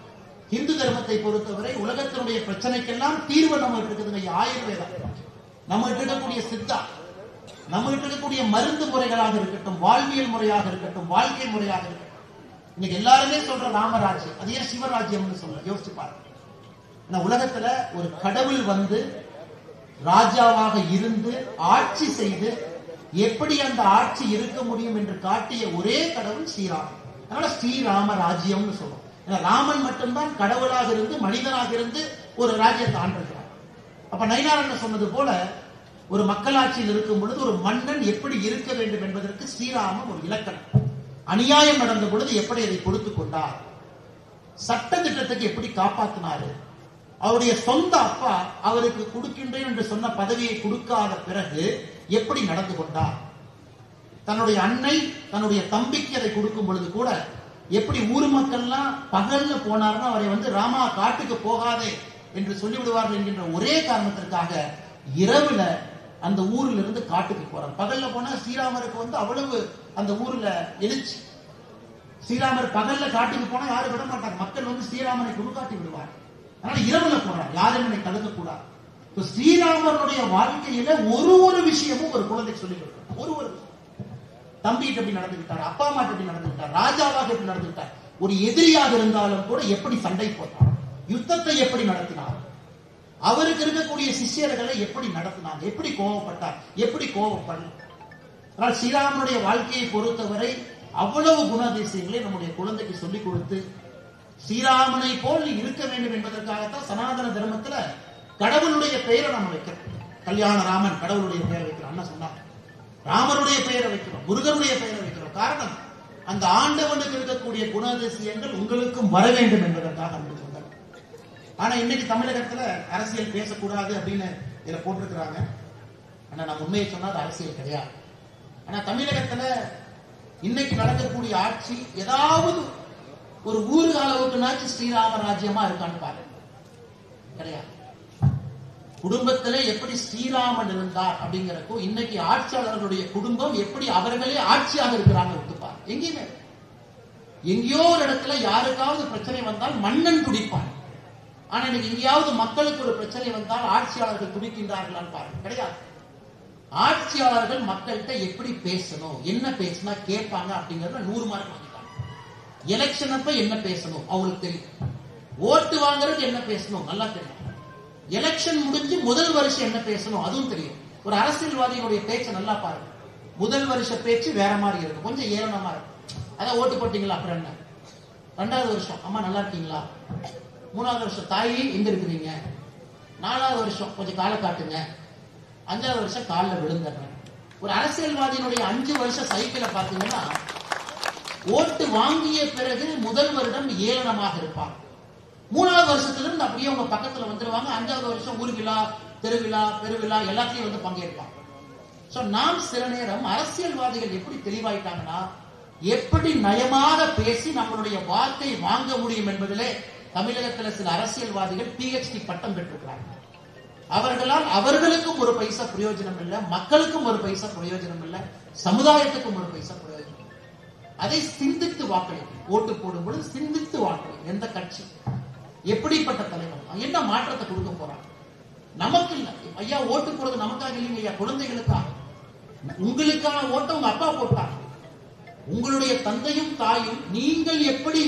இந்து தர்மத்தை பொறுத்தவரை உலகத்தினுடைய பிரச்சனைக்கெல்லாம் தீர்வு நம்ம இருக்குதுங்க. ஆயுர்வேதம், நம்ம இருக்கக்கூடிய சித்தா, நம்ம இருக்கக்கூடிய மருந்து முறைகளாக இருக்கட்டும், வாழ்வியல் முறையாக இருக்கட்டும், வாழ்க்கை முறையாக இருக்கட்டும். இன்னைக்கு எல்லாருமே சொல்ற ராமராஜ்யம், அது ஏன் சிவராஜ்யம் சொல்ல யோசிச்சு பாருங்க. உலகத்துல ஒரு கடவுள் வந்து ராஜாவாக இருந்து ஆட்சி செய்து எப்படி அந்த ஆட்சி இருக்க முடியும் என்று காட்டிய ஒரே கடவுள் ஸ்ரீராமன். அதனால ஸ்ரீராம ராஜ்யம்னு சொல்றோம். ராமன் மட்டும்தான் கடவுளாக இருந்து மனிதனாக இருந்து ஒரு ராஜ்யத்தை ஆண்டிருக்கிறார். அப்ப நயினார் சொன்னது போல ஒரு மக்களாட்சியில் இருக்கும் பொழுது ஒரு மன்னன் எப்படி இருக்க வேண்டும் என்பதற்கு ஸ்ரீராமன் ஒரு இலக்கணம். அநியாயம் நடந்த பொழுது எப்படி அதை கொடுத்து கொண்டார், சட்ட திட்டத்துக்கு எப்படி காப்பாற்றினாரு, அவருடைய சொந்த அப்பா அவருக்கு கொடுக்கின்றேன் என்று சொன்ன பதவியை கொடுக்காத பிறகு எப்படி நடந்து கொண்டார், தன்னுடைய அன்னை தன்னுடைய தம்பிக்கு அதை கொடுக்கும் பொழுது கூட எப்படி ஊர் மக்கள்லாம் பகல்ல போனார்னா அவரை வந்து ராமா காட்டுக்கு போகாதே என்று சொல்லிவிடுவார்கள் என்கின்ற ஒரே காரணத்திற்காக இரவுல அந்த ஊர்ல இருந்து காட்டுக்கு போறார். பகல்ல போனா ஸ்ரீராமருக்கு வந்து அவ்வளவு அந்த ஊர்ல எழுச்சி. ஸ்ரீராமர் பகல்ல காட்டுக்கு போனா யாரும் விட மாட்டாங்க. மக்கள் வந்து ஸ்ரீராமனை குறுக்காட்டி விடுவார். அதனால இரவுல போறார், யாரும் என்னை தடுக்க கூடாது. ஸ்ரீராமருடைய வாழ்க்கையில ஒரு விஷயமும் ஒரு குழந்தைக்கு சொல்லி கொடுத்தார். ஒரு தம்பிகிட்ட எப்படி நடந்துக்கிட்டார், அப்பா அம்மா எப்படி நடந்துக்கிட்டார், ராஜாவாக எப்படி நடந்துக்கிட்டார், ஒரு எதிரியாக இருந்தாலும் கூட எப்படி சண்டை போட்டார், யுத்தத்தை எப்படி நடத்தினார், அவருக்கு இருக்கக்கூடிய சிஷ்யர்களை எப்படி நடத்தினாங்க, எப்படி கோபப்பட்டார், எப்படி கோபப்படலாம். ஆனால் ஸ்ரீராமனுடைய வாழ்க்கையை பொறுத்தவரை அவ்வளவு குணாதிசயங்களை நம்முடைய குழந்தைக்கு சொல்லிக் கொடுத்து ஸ்ரீராமனை போல் நீ இருக்க வேண்டும் என்பதற்காகத்தான் சனாதன தர்மத்துல கடவுளுடைய பெயரை நம்ம வைக்கிறோம். கல்யாண ராமன் கடவுளுடைய பெயரை வைக்கிறோம். அண்ணா சொன்னார், ராமருடைய பெயரை வைக்கிறோம், முருகனுடைய பெயரை வைக்கிறோம். காரணம், அந்த ஆண்டவனுக்கு இருக்கக்கூடிய குணாதிசயங்கள் உங்களுக்கும் வர வேண்டும் என்பதற்காக சொன்னார். ஆனா இன்னைக்கு தமிழகத்துல அரசியல் பேசக்கூடாது அப்படின்னு இதுல போட்டிருக்கிறாங்க. ஆனா நான் உண்மையை சொன்னா அது அரசியல் கிடையாது. ஆனா தமிழகத்துல இன்னைக்கு நடக்கக்கூடிய ஆட்சி ஏதாவது ஒரு ஊரு அளவுக்குனாச்சு ஸ்ரீராம ராஜ்யமா இருக்கான்னு பாருங்க. கிடையாது. குடும்பத்திலே எப்படி ஸ்ரீராமன் இருந்தார் அப்படிங்கிறப்போ இன்னைக்கு ஆட்சியாளர்களுடைய குடும்பம் எப்படி அவர்களே ஆட்சியாக இருக்கிறாங்க ஒத்துப்பார். எங்கேயுமே எங்கேயோ ஒரு இடத்துல யாருக்காவது பிரச்சனை வந்தால் மன்னன் துடிப்பான். ஆனா இன்னைக்கு எங்கேயாவது மக்களுக்கு ஒரு பிரச்சனை வந்தால் ஆட்சியாளர்கள் துடிக்கின்றார்களான்னு பாருங்க. கிடையாது. ஆட்சியாளர்கள் மக்கள்கிட்ட எப்படி பேசணும், என்ன பேசினா கேட்பாங்க அப்படிங்கறத 100 மார்க் வாங்கிட்டாங்க. எலெக்ஷன் அப்ப என்ன பேசணும் அவங்களுக்கு தெரியும். ஓட்டு வாங்குறதுக்கு என்ன பேசணும் நல்லா தெரியும். எலெக்ஷன் முடிஞ்சு முதல் வருஷம் என்ன பேசணும் அதுவும் தெரியும். ஒரு அரசியல்வாதிகளுடைய பேச்சை நல்லா பாருங்க. முதல் வருஷ பேச்சு வேற மாதிரி இருக்கும், கொஞ்சம் ஏளனமா இருக்கும். அதான் ஓட்டு போட்டீங்களா, அப்புறம் என்ன, 2வது வருஷம் அம்மா நல்லா இருக்கீங்களா, 3வது வருஷம் தாயி எங்க இருக்கிறீங்க, 4வது வருஷம் கொஞ்சம் காலை காட்டுங்க, 5வது வருஷம் காலில் விழுந்துடுறேன். ஒரு அரசியல்வாதியினுடைய 5 வருஷம் சைக்கிளை பார்த்தீங்கன்னா ஓட்டு வாங்கிய பிறகு முதல் வருடம் ஏளனமாக இருப்பாங்க. 3வது வருஷத்திலிருந்து அப்படியே உங்க பக்கத்துல வந்துருவாங்க. 5வது வருஷம் ஊர் விழா, தெருவிழா, பெருவிழா எல்லாத்தையும் வந்து பங்கேற்பாங்க. சோ நாம் சில நேரம் அரசியல்வாதிகள் எப்படி தெளிவாயிட்டாங்கன்னா எப்படி நயமாக பேசி நம்மளுடைய வாக்கை வாங்க முடியும் என்பதிலே தமிழகத்தில் சில அரசியல்வாதிகள் PhD பட்டம் பெற்றிருக்கிறாங்க. அவர்களால் அவர்களுக்கும் ஒரு பைசா பிரயோஜனம் இல்லை, மக்களுக்கும் ஒரு பைசா பிரயோஜனம் இல்லை, சமுதாயத்துக்கும் ஒரு பைசா பிரயோஜனம். அதை சிந்தித்து வாக்களிக்கும். ஓட்டு போடும் பொழுது சிந்தித்து வாக்களிக்கும். எந்த கட்சி, எப்படிப்பட்ட தலைவர், என்ன மாற்றத்தை கொடுக்க போறாங்க. நமக்கு இல்லை ஐயா, ஓட்டு போடுறது நமக்காக இல்லைங்க ஐயா, குழந்தைகளுக்காக. உங்களுக்கான ஓட்டை உங்க அப்பா போட்டாங்க. உங்களுடைய தந்தையும் தாயும் நீங்கள் எப்படி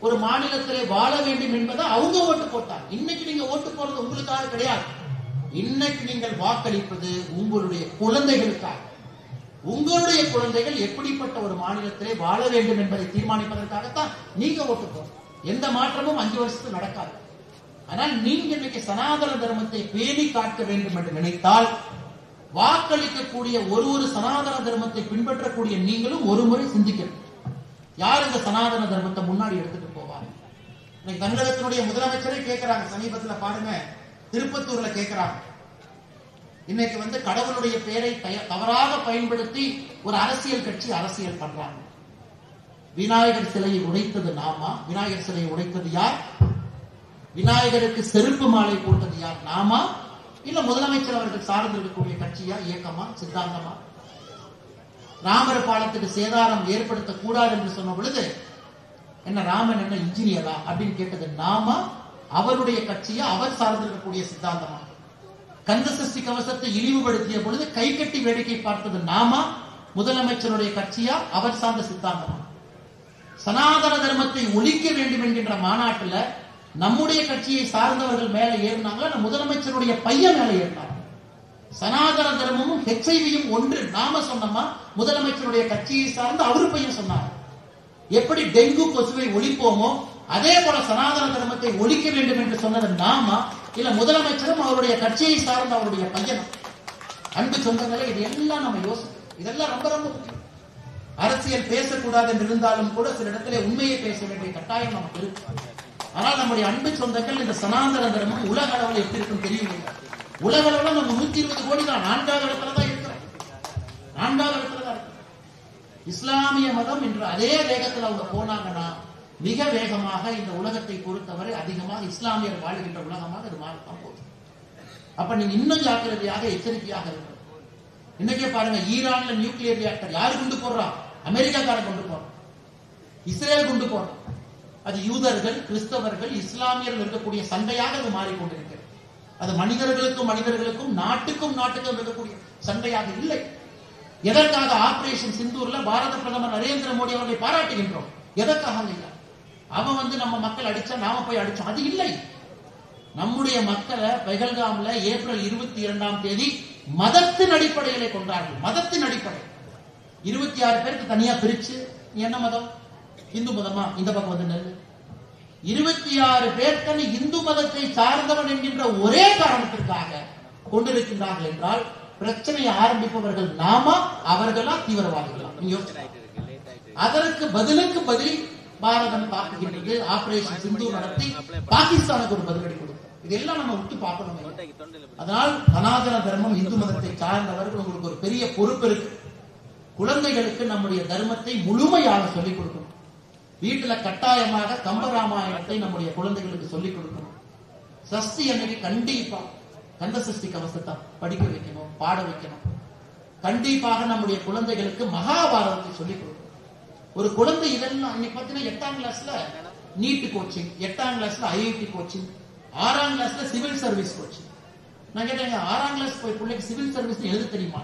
ஒரு மாநிலத்திலே வாழ வேண்டும் என்பதை அவங்க ஓட்டு போட்டாங்க. இன்னைக்கு நீங்க ஓட்டு போறது உங்களுக்காக கிடையாது. இன்னைக்கு நீங்கள் வாக்களிப்பது உங்களுடைய குழந்தைகளுக்காக. உங்களுடைய குழந்தைகள் எப்படிப்பட்ட ஒரு மாநிலத்திலே வாழ வேண்டும் என்பதை தீர்மானிப்பதற்காகத்தான் நீங்க ஓட்டு போறோம். எந்த மாற்றமும் 5 வருஷத்துக்கு நடக்காது. ஆனால் நீங்க இன்னைக்கு சனாதன தர்மத்தை பேணி காக்க வேண்டும் என்று நினைத்தால் வாக்களிக்கக்கூடிய ஒரு சனாதன தர்மத்தை பின்பற்றக்கூடிய நீங்களும் ஒரு முறை சிந்திக்கணும். யார் இந்த சனாதன தர்மத்தை முன்னாடி எடுத்துட்டு போவாங்க? இன்னைக்கு தமிழகத்தினுடைய முதலமைச்சரே கேட்கிறாங்க. சமீபத்தில் பாருங்க, திருப்பத்தூர்ல கேட்கிறாங்க. இன்னைக்கு வந்து கடவுளுடைய பெயரை தவறாக பயன்படுத்தி ஒரு அரசியல் கட்சி அரசியல் பண்றாங்க. விநாயகர் சிலையை உடைத்தது நாமா? விநாயகர் சிலையை உடைத்தது யார்? விநாயகருக்கு செருப்பு மாலை போட்டது யார்? நாமா இல்ல முதலமைச்சர் அவர்கள் சார்ந்து இருக்கக்கூடிய கட்சியா, இயக்கமா, சித்தாந்தமா? ராமர் பாலத்துக்கு சேதாரம் ஏற்படுத்த கூடாது என்று சொன்ன பொழுது என்ன ராமன் என்ன இன்ஜினியரா அப்படின்னு கேட்டது நாமா, அவருடைய கட்சியா, அவர் சார்ந்திருக்கக்கூடிய சித்தாந்தமா? கந்த சஷ்டி கவசத்தை இழிவுபடுத்திய பொழுது கை கட்டி வேடிக்கை பார்த்தது நாமா, முதலமைச்சருடைய கட்சியா, அவர் சார்ந்த சித்தாந்தமா? சனாதன தர்மத்தை ஒழிக்க வேண்டும் என்கின்ற மாநாட்டில் நம்முடைய கட்சியை சார்ந்தவர்கள் மேல ஏறினாங்களா, முதலமைச்சருடைய பையன் மேல ஏறினாங்க. சனாதன தர்மமும் HIV-யும் ஒன்று நாம சொன்னோமா, முதலமைச்சருடைய கட்சியை சார்ந்து அவரு பையன் சொன்னார். எப்படி டெங்கு கொசுவை ஒழிப்போமோ அதே போல சனாதன தர்மத்தை ஒழிக்க வேண்டும் என்று சொன்னது நாமா இல்ல முதலமைச்சரும் அவருடைய கட்சியை சார்ந்த அவருடைய பையனும்? அன்பு சொந்தங்களே, இது எல்லாம் நம்ம யோசிக்கணும். இதெல்லாம் ரொம்ப ரொம்ப முக்கியம். அரசியல் பேசக்கூடாது என்று இருந்தாலும் கூட சில இடத்துல உண்மையை பேச வேண்டிய கட்டாயம் நமக்கு இருக்கு. ஆனால் நம்முடைய அன்பு சொந்தங்கள் இந்த சனாதன தர்மம் உலக அளவில் எப்படி இருக்கும் தெரியும். உலக அளவில் நம்ம 120 கோடி தான் 4வது இடத்துல தான் இருக்கிறோம். 4வது இடத்துல தான் இருக்கிறோம். இஸ்லாமிய மதம் என்று அதே வேகத்தில் அவங்க போனாங்கன்னா மிக வேகமாக இந்த உலகத்தை பொறுத்தவரை அதிகமாக இஸ்லாமியர் வாழ்கின்ற உலகமாக இது மாறத்தான் போகுது. அப்ப நீங்க இன்னும் ஜாக்கிரதையாக எச்சரிக்கையாக இருக்கணும். இன்னைக்கே பாருங்க, ஈரான்ல நியூக்ளியர் ரியாக்டர் யாரு கொண்டு போடுறான்? அமெரிக்காக்காரன் கொண்டு போறான். இஸ்ரேல் குண்டு போடுறோம். அது யூதர்கள், கிறிஸ்தவர்கள், இஸ்லாமியர்கள் இருக்கக்கூடிய சண்டையாக அது மாறிக்கொண்டிருக்கிறது. அது மனிதர்களுக்கும் நாட்டுக்கும் இருக்கக்கூடிய சண்டையாக இல்லை. எதற்காக ஆபரேஷன் சிந்தூர்ல பாரத பிரதமர் நரேந்திர மோடி அவர்களை பாராட்டுகின்றோம்? எதற்காக இல்லை? அவன் நம்ம மக்கள் அடிச்சா நாம போய் அடிச்சோம், அது இல்லை. நம்முடைய மக்களை பெஹல்காம்ல ஏப்ரல் 22ஆம் தேதி மதத்தின் அடிப்படையிலே கொண்டார்கள். மதத்தின் அடிப்படை 26 பேருக்கு தனியா பிரிச்சு, என்ன மதம்? இந்து மதமா? இந்த பக்கம் வந்து நெல் 26 பேர்த்தனை இந்து மதத்தை சார்ந்தவன் என்கின்ற ஒரே காரணத்திற்காக கொண்டிருக்கின்றார்கள் என்றால் பிரச்சனையை ஆரம்பிப்பவர்கள் நாமா, அவர்களா, தீவிரவாதிகளா? அதற்கு பதிலுக்கு பதில் பாரதம் தாக்குகின்றது. ஆபரேஷன் சிந்து நடத்தி பாகிஸ்தானுக்கு ஒரு பதிலடி கொடுக்கும். இதெல்லாம் நம்ம விட்டு பார்க்கணும். அதனால் சனாதன தர்மம், இந்து மதத்தை சார்ந்தவர்கள் உங்களுக்கு ஒரு பெரிய பொறுப்பு இருக்கு. குழந்தைகளுக்கு நம்முடைய தர்மத்தை முழுமையாக சொல்லிக் கொடுக்கணும். வீட்டுல கட்டாயமாக கம்பராமாயணத்தை நம்முடைய குழந்தைகளுக்கு சொல்லிக் கொடுக்கணும். சஷ்டி அன்னைக்கு கண்டிப்பா கந்த சஷ்டி கவசத்தை படிக்க வைக்கணும், பாட வைக்கணும். கண்டிப்பாக நம்முடைய குழந்தைகளுக்கு மகாபாரதத்தை சொல்லிக் கொடுக்கணும். ஒரு குழந்தை இதெல்லாம் இன்னைக்கு பார்த்தீங்கன்னா 8ஆம் கிளாஸ்ல நீட் கோச்சிங், 8ஆம் கிளாஸ்ல ஐஐடி கோச்சிங், 6ஆம் கிளாஸ்ல சிவில் சர்வீஸ் கோச்சிங். நான் கேட்டேங்க, 6ஆம் கிளாஸ் போய் பிள்ளைக்கு சிவில் சர்வீஸ் எழுத தெரியுமா?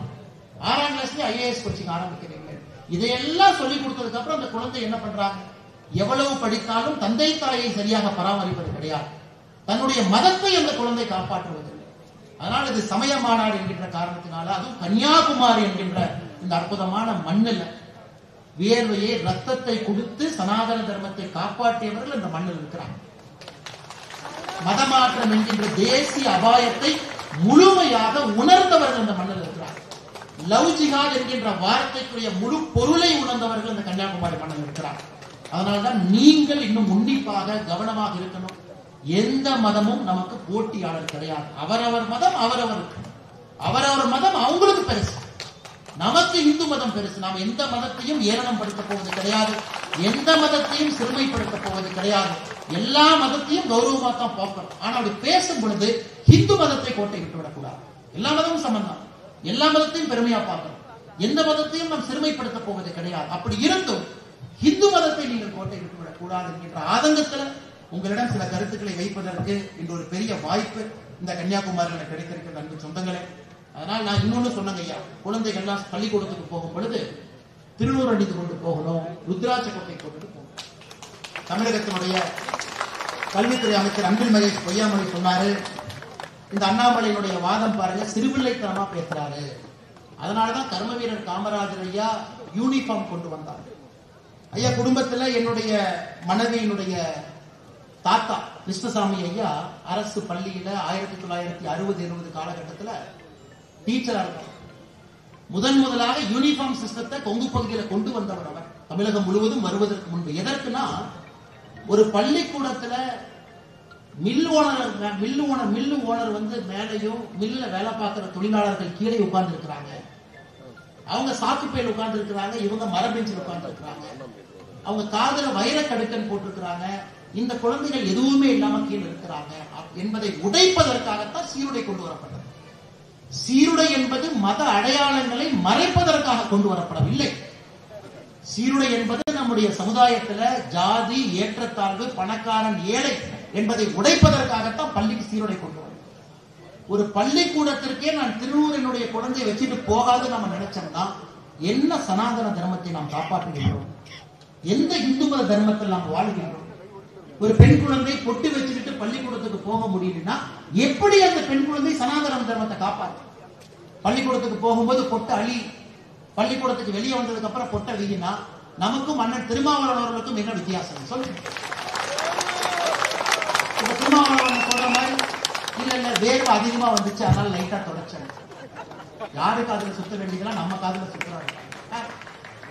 6ஆம் கிளாஸ்ல ஐஏஎஸ் கோச்சிங் ஆரம்பிக்கிறீங்க. இதையெல்லாம் சொல்லிக் கொடுத்ததுக்கு அப்புறம் அந்த குழந்தை என்ன பண்றாங்க? எவ்வளவு படித்தாலும் தந்தை தாயை சரியாக பராமரிப்பது கிடையாது. தன்னுடைய மதத்தை அந்த குழந்தை காப்பாற்றுவதில்லை. அதனால இது சமய மாநாடு என்கின்ற காரணத்தினால, அதுவும் கன்னியாகுமரி என்கின்ற இந்த அற்புதமான மண்ணில் வியர்வையை, ரத்தத்தை கொடுத்து சனாதன தர்மத்தை காப்பாற்றியவர்கள் இந்த மண்ணில் இருக்கிறாங்க. மதமாற்றம் என்கின்ற தேசிய அபாயத்தை முழுமையாக உணர்ந்தவர்கள் இந்த மண்ணில் இருக்கிறார். லவ் ஜிஹாத் என்கின்ற வார்த்தைக்குரிய முழு பொருளை உணர்ந்தவர்கள் இந்த கன்னியாகுமரி மண்ணில் இருக்கிறார். அதனால்தான் நீங்கள் இன்னும் உன்னிப்பாக கவனமாக இருக்கணும். எந்த மதமும் நமக்கு போட்டியாளர் கிடையாது. அவரவர் மதம் அவரவருக்கு, அவரவர் மதம் அவங்களுக்கு பெருசு. நமக்கு இந்து மதம் பெருசு. நாம் எந்த மதத்தையும் ஏளனம் படுத்த போவது கிடையாது, எந்த மதத்தையும் சிறுமைப்படுத்த போவது கிடையாது. எல்லா மதத்தையும் கௌரவமா தான் பார்க்கணும். ஆனா அப்படி பேசும் பொழுது இந்து மதத்தை கோட்டை விட்டு விடக்கூடாது. எல்லா மதமும் சம்பந்தம், எல்லா மதத்தையும் பெருமையா பார்க்கணும். எந்த மதத்தையும் நாம் சிறுமைப்படுத்த போவது கிடையாது. அப்படி இருந்தும் இந்து மதத்தை நீங்கள் கோட்டை விட்டு விடக்கூடாது என்கின்ற ஆதங்கத்துல உங்களிடம் சில கருத்துக்களை வைப்பதற்கு இன்று ஒரு பெரிய வாய்ப்பு இந்த கன்னியாகுமரியில் கிடைத்திருக்கிற அன்பு சொந்தங்களே. அதனால் நான் இன்னொன்னு சொன்னங்க ஐயா, குழந்தைகள்லாம் பள்ளிக்கூடத்துக்கு போகும் பொழுது திருநூறு அணிந்து கொண்டு போகணும், ருத்ராட்ச கோட்டை கொண்டு போகணும். தமிழகத்தினுடைய கல்வித்துறை அமைச்சர் அன்பில் மகேஷ் பொய்யாமொழி சொன்னாரு, இந்த அண்ணாமலையினுடைய வாதம் பாருங்க, சிறுபிள்ளைத்தனமா பேசுறாரு. அதனாலதான் கர்ம வீரர் காமராஜர் ஐயா யூனிஃபார்ம் கொண்டு வந்தார். ஐயா குடும்பத்துல என்னுடைய மனைவியினுடைய தாத்தா கிருஷ்ணசாமி ஐயா அரசு பள்ளியில 1960-70 காலகட்டத்தில் டீச்சரா இருக்கார். முதலாக யூனிஃபார்ம் சிஸ்டத்தை கொங்கு பகுதியில கொண்டு வந்தவர் அவர், தமிழகம் முழுவதும் வருவதற்கு முன்பு. எதற்குனா, ஒரு பள்ளிக்கூடத்துல மில்லு ஓனர் வந்து மேலையும் மில்ல வேலை பார்க்கிற தொழிலாளர்கள் கீழே உட்கார்ந்து இருக்கிறாங்க. அவங்க சாக்குப்பையில் உட்கார்ந்து இருக்கிறாங்க, இவங்க மரபெஞ்சில் உட்கார்ந்து இருக்கிறாங்க. அவங்க காதல வைரக்கடுக்கன் போட்டிருக்கிறாங்க. இந்த குழந்தைகள் எதுவுமே இல்லாம கீழே இருக்கிறாங்க என்பதை உடைப்பதற்காகத்தான் சீருடை கொண்டு வரப்பட்டது. சீருடை என்பது மத அடையாளங்களை மறைப்பதற்காக கொண்டு வரப்படவில்லை. சீருடை என்பது நம்முடைய சமுதாயத்துல ஜாதி, ஏற்றத்தாழ்வு, பணக்காரன், ஏழை என்பதை உடைப்பதற்காகத்தான் பள்ளிக்கு சீருடை கொண்டு வரும். ஒரு பள்ளிக்கூடத்திற்கே நான் திருநூறினுடைய குழந்தையை வச்சுட்டு போகாது நம்ம நினைச்சோம்னா என்ன சனாதன தர்மத்தை நாம் காப்பாற்றுகின்றோம்? எந்த இந்து மத தர்மத்தில் நாம் வாழ்கின்றோம்? ஒரு பெண் குழந்தை பொட்டு வச்சுக்கிட்டு பள்ளிக்கூடத்துக்கு போக முடியலன்னா எப்படி அந்த பெண் குழந்தை சனாதன தர்மத்தை காப்பாற்று? பள்ளிக்கூடத்துக்கு போகும்போது பொட்டு அழி, பள்ளிக்கூடத்துக்கு வெளியே வந்ததுக்கு அப்புறம் பொட்டை வீங்கினா நமக்கும் அண்ணன் திருமாவளவர்களுக்கும் என்ன வித்தியாசம் சொல்லுங்க? இப்ப திருமாவளவன் சொல்ற மாதிரி இல்ல வேர்வை அதிகமா வந்துச்சு அதனால லைட்டா தொடச்சேன். யாரு காதுல சுத்த வேண்டியதெல்லாம் நம்ம காதுல சுத்துறாங்க.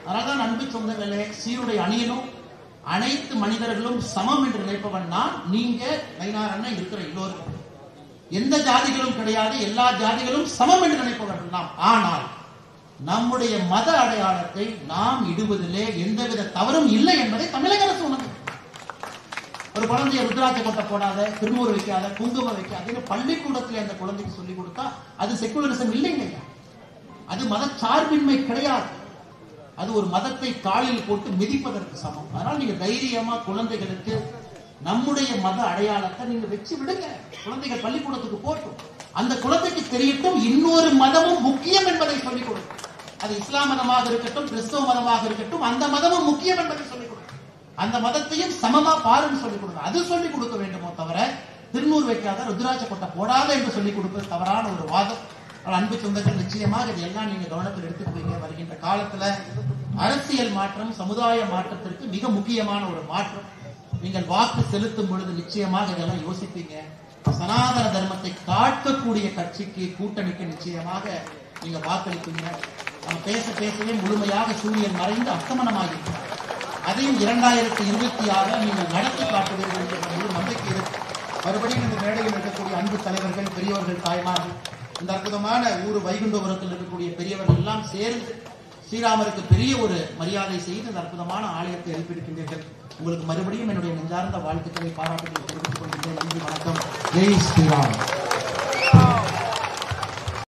அதனாலதான் அன்பு சொந்தங்களே, சீருடை அணியணும். அனைத்து மனிதர்களும் சமம் என்று நினைப்பவன் நான், நீங்க, நயினார் அண்ணன் இருக்கிற எல்லோரும் எந்த ஜாதிகளும் கிடையாது, எல்லா ஜாதிகளும் சமம் என்று நினைப்பவர்கள் நாம். ஆனால் நம்முடைய மத அடையாளத்தை நாம் இடுவதிலே எந்தவித தவறும் இல்லை என்பதை தமிழக அரசு உணர்ந்து, ஒரு குழந்தைய ருத்ராட்ச கொட்டை போடாத, திருநூறு வைக்காத, குங்குமம் வைக்காத பள்ளிக்கூடத்தில் அந்த குழந்தைக்கு சொல்லிக் கொடுத்தா அது செக்குலரிசம் இல்லைங்க. அது மத சார்பின்மை கிடையாது. அது ஒரு மதத்தை காலில் போட்டு மிதிப்பதற்கு சமம். அதனால நீங்க தைரியமா குழந்தைகளுக்கு நம்முடைய மத அடையாளத்தை நீங்க வச்சு விடுங்க. குழந்தைகள் பள்ளிக்கூடத்துக்கு போட்டும், அந்த குழந்தைக்கு தெரியட்டும் இன்னொரு மதமும் முக்கியம் என்பதை சொல்லிக் கொடுக்கும். அது இஸ்லாம் மதமாக இருக்கட்டும், கிறிஸ்தவ மதமாக இருக்கட்டும், அந்த மதமும் முக்கியம் என்பதை சொல்லிக் கொடுக்கும். அந்த மதத்தையும் சமமா பாருன்னு சொல்லிக் கொடுக்கும். அது சொல்லிக் கொடுக்க வேண்டுமோ தவிர திருநூறு வைக்காத, ருத்ராட்ச கொட்டை போடாத என்று சொல்லிக் கொடுப்பது தவறான ஒரு வாதம். அன்பு சொந்தங்கள், நிச்சயமாக இதெல்லாம் நீங்க கவனத்தில் எடுத்துக்கொள்வீங்க. வருகின்ற காலத்துல அரசியல் மாற்றம் சமுதாய மாற்றத்திற்கு மிக முக்கியமான ஒரு மாற்றம். நீங்கள் வாக்கு செலுத்தும் பொழுது நிச்சயமாக இதெல்லாம் யோசிப்பீங்க. சனாதன தர்மத்தை காக்கக்கூடிய கட்சிக்கு, கூட்டணிக்கு நிச்சயமாக நீங்க வாக்களிப்பீங்க. நம்ம பேசவே முழுமையாக சூரியன் மறைந்து அஸ்தமனமாகியிருக்கிறார். அதையும் 2026 நீங்கள் நடத்தி காட்டுவீர்கள் என்ற முழு நம்பிக்கை இருக்கு. மறுபடியும் இந்த மேடையில் இருக்கக்கூடிய அன்பு தலைவர்கள், பெரியவர்கள், தாய்மார்கள், இந்த அற்புதமான ஊர் வைகுண்டபுரத்தில் இருக்கக்கூடிய பெரியவர்கள் எல்லாம் சேர்ந்து ஸ்ரீராமருக்கு பெரிய ஒரு மரியாதை செய்து இந்த அற்புதமான ஆலயத்தை எழுப்பியிருக்கின்றீர்கள். உங்களுக்கு மறுபடியும் என்னுடைய நெஞ்சார்ந்த வாழ்த்துக்களை, பாராட்டுகளை தெரிவித்துக் கொள்கிறேன். நன்றி, வணக்கம். ஜெய் ஸ்ரீராம்.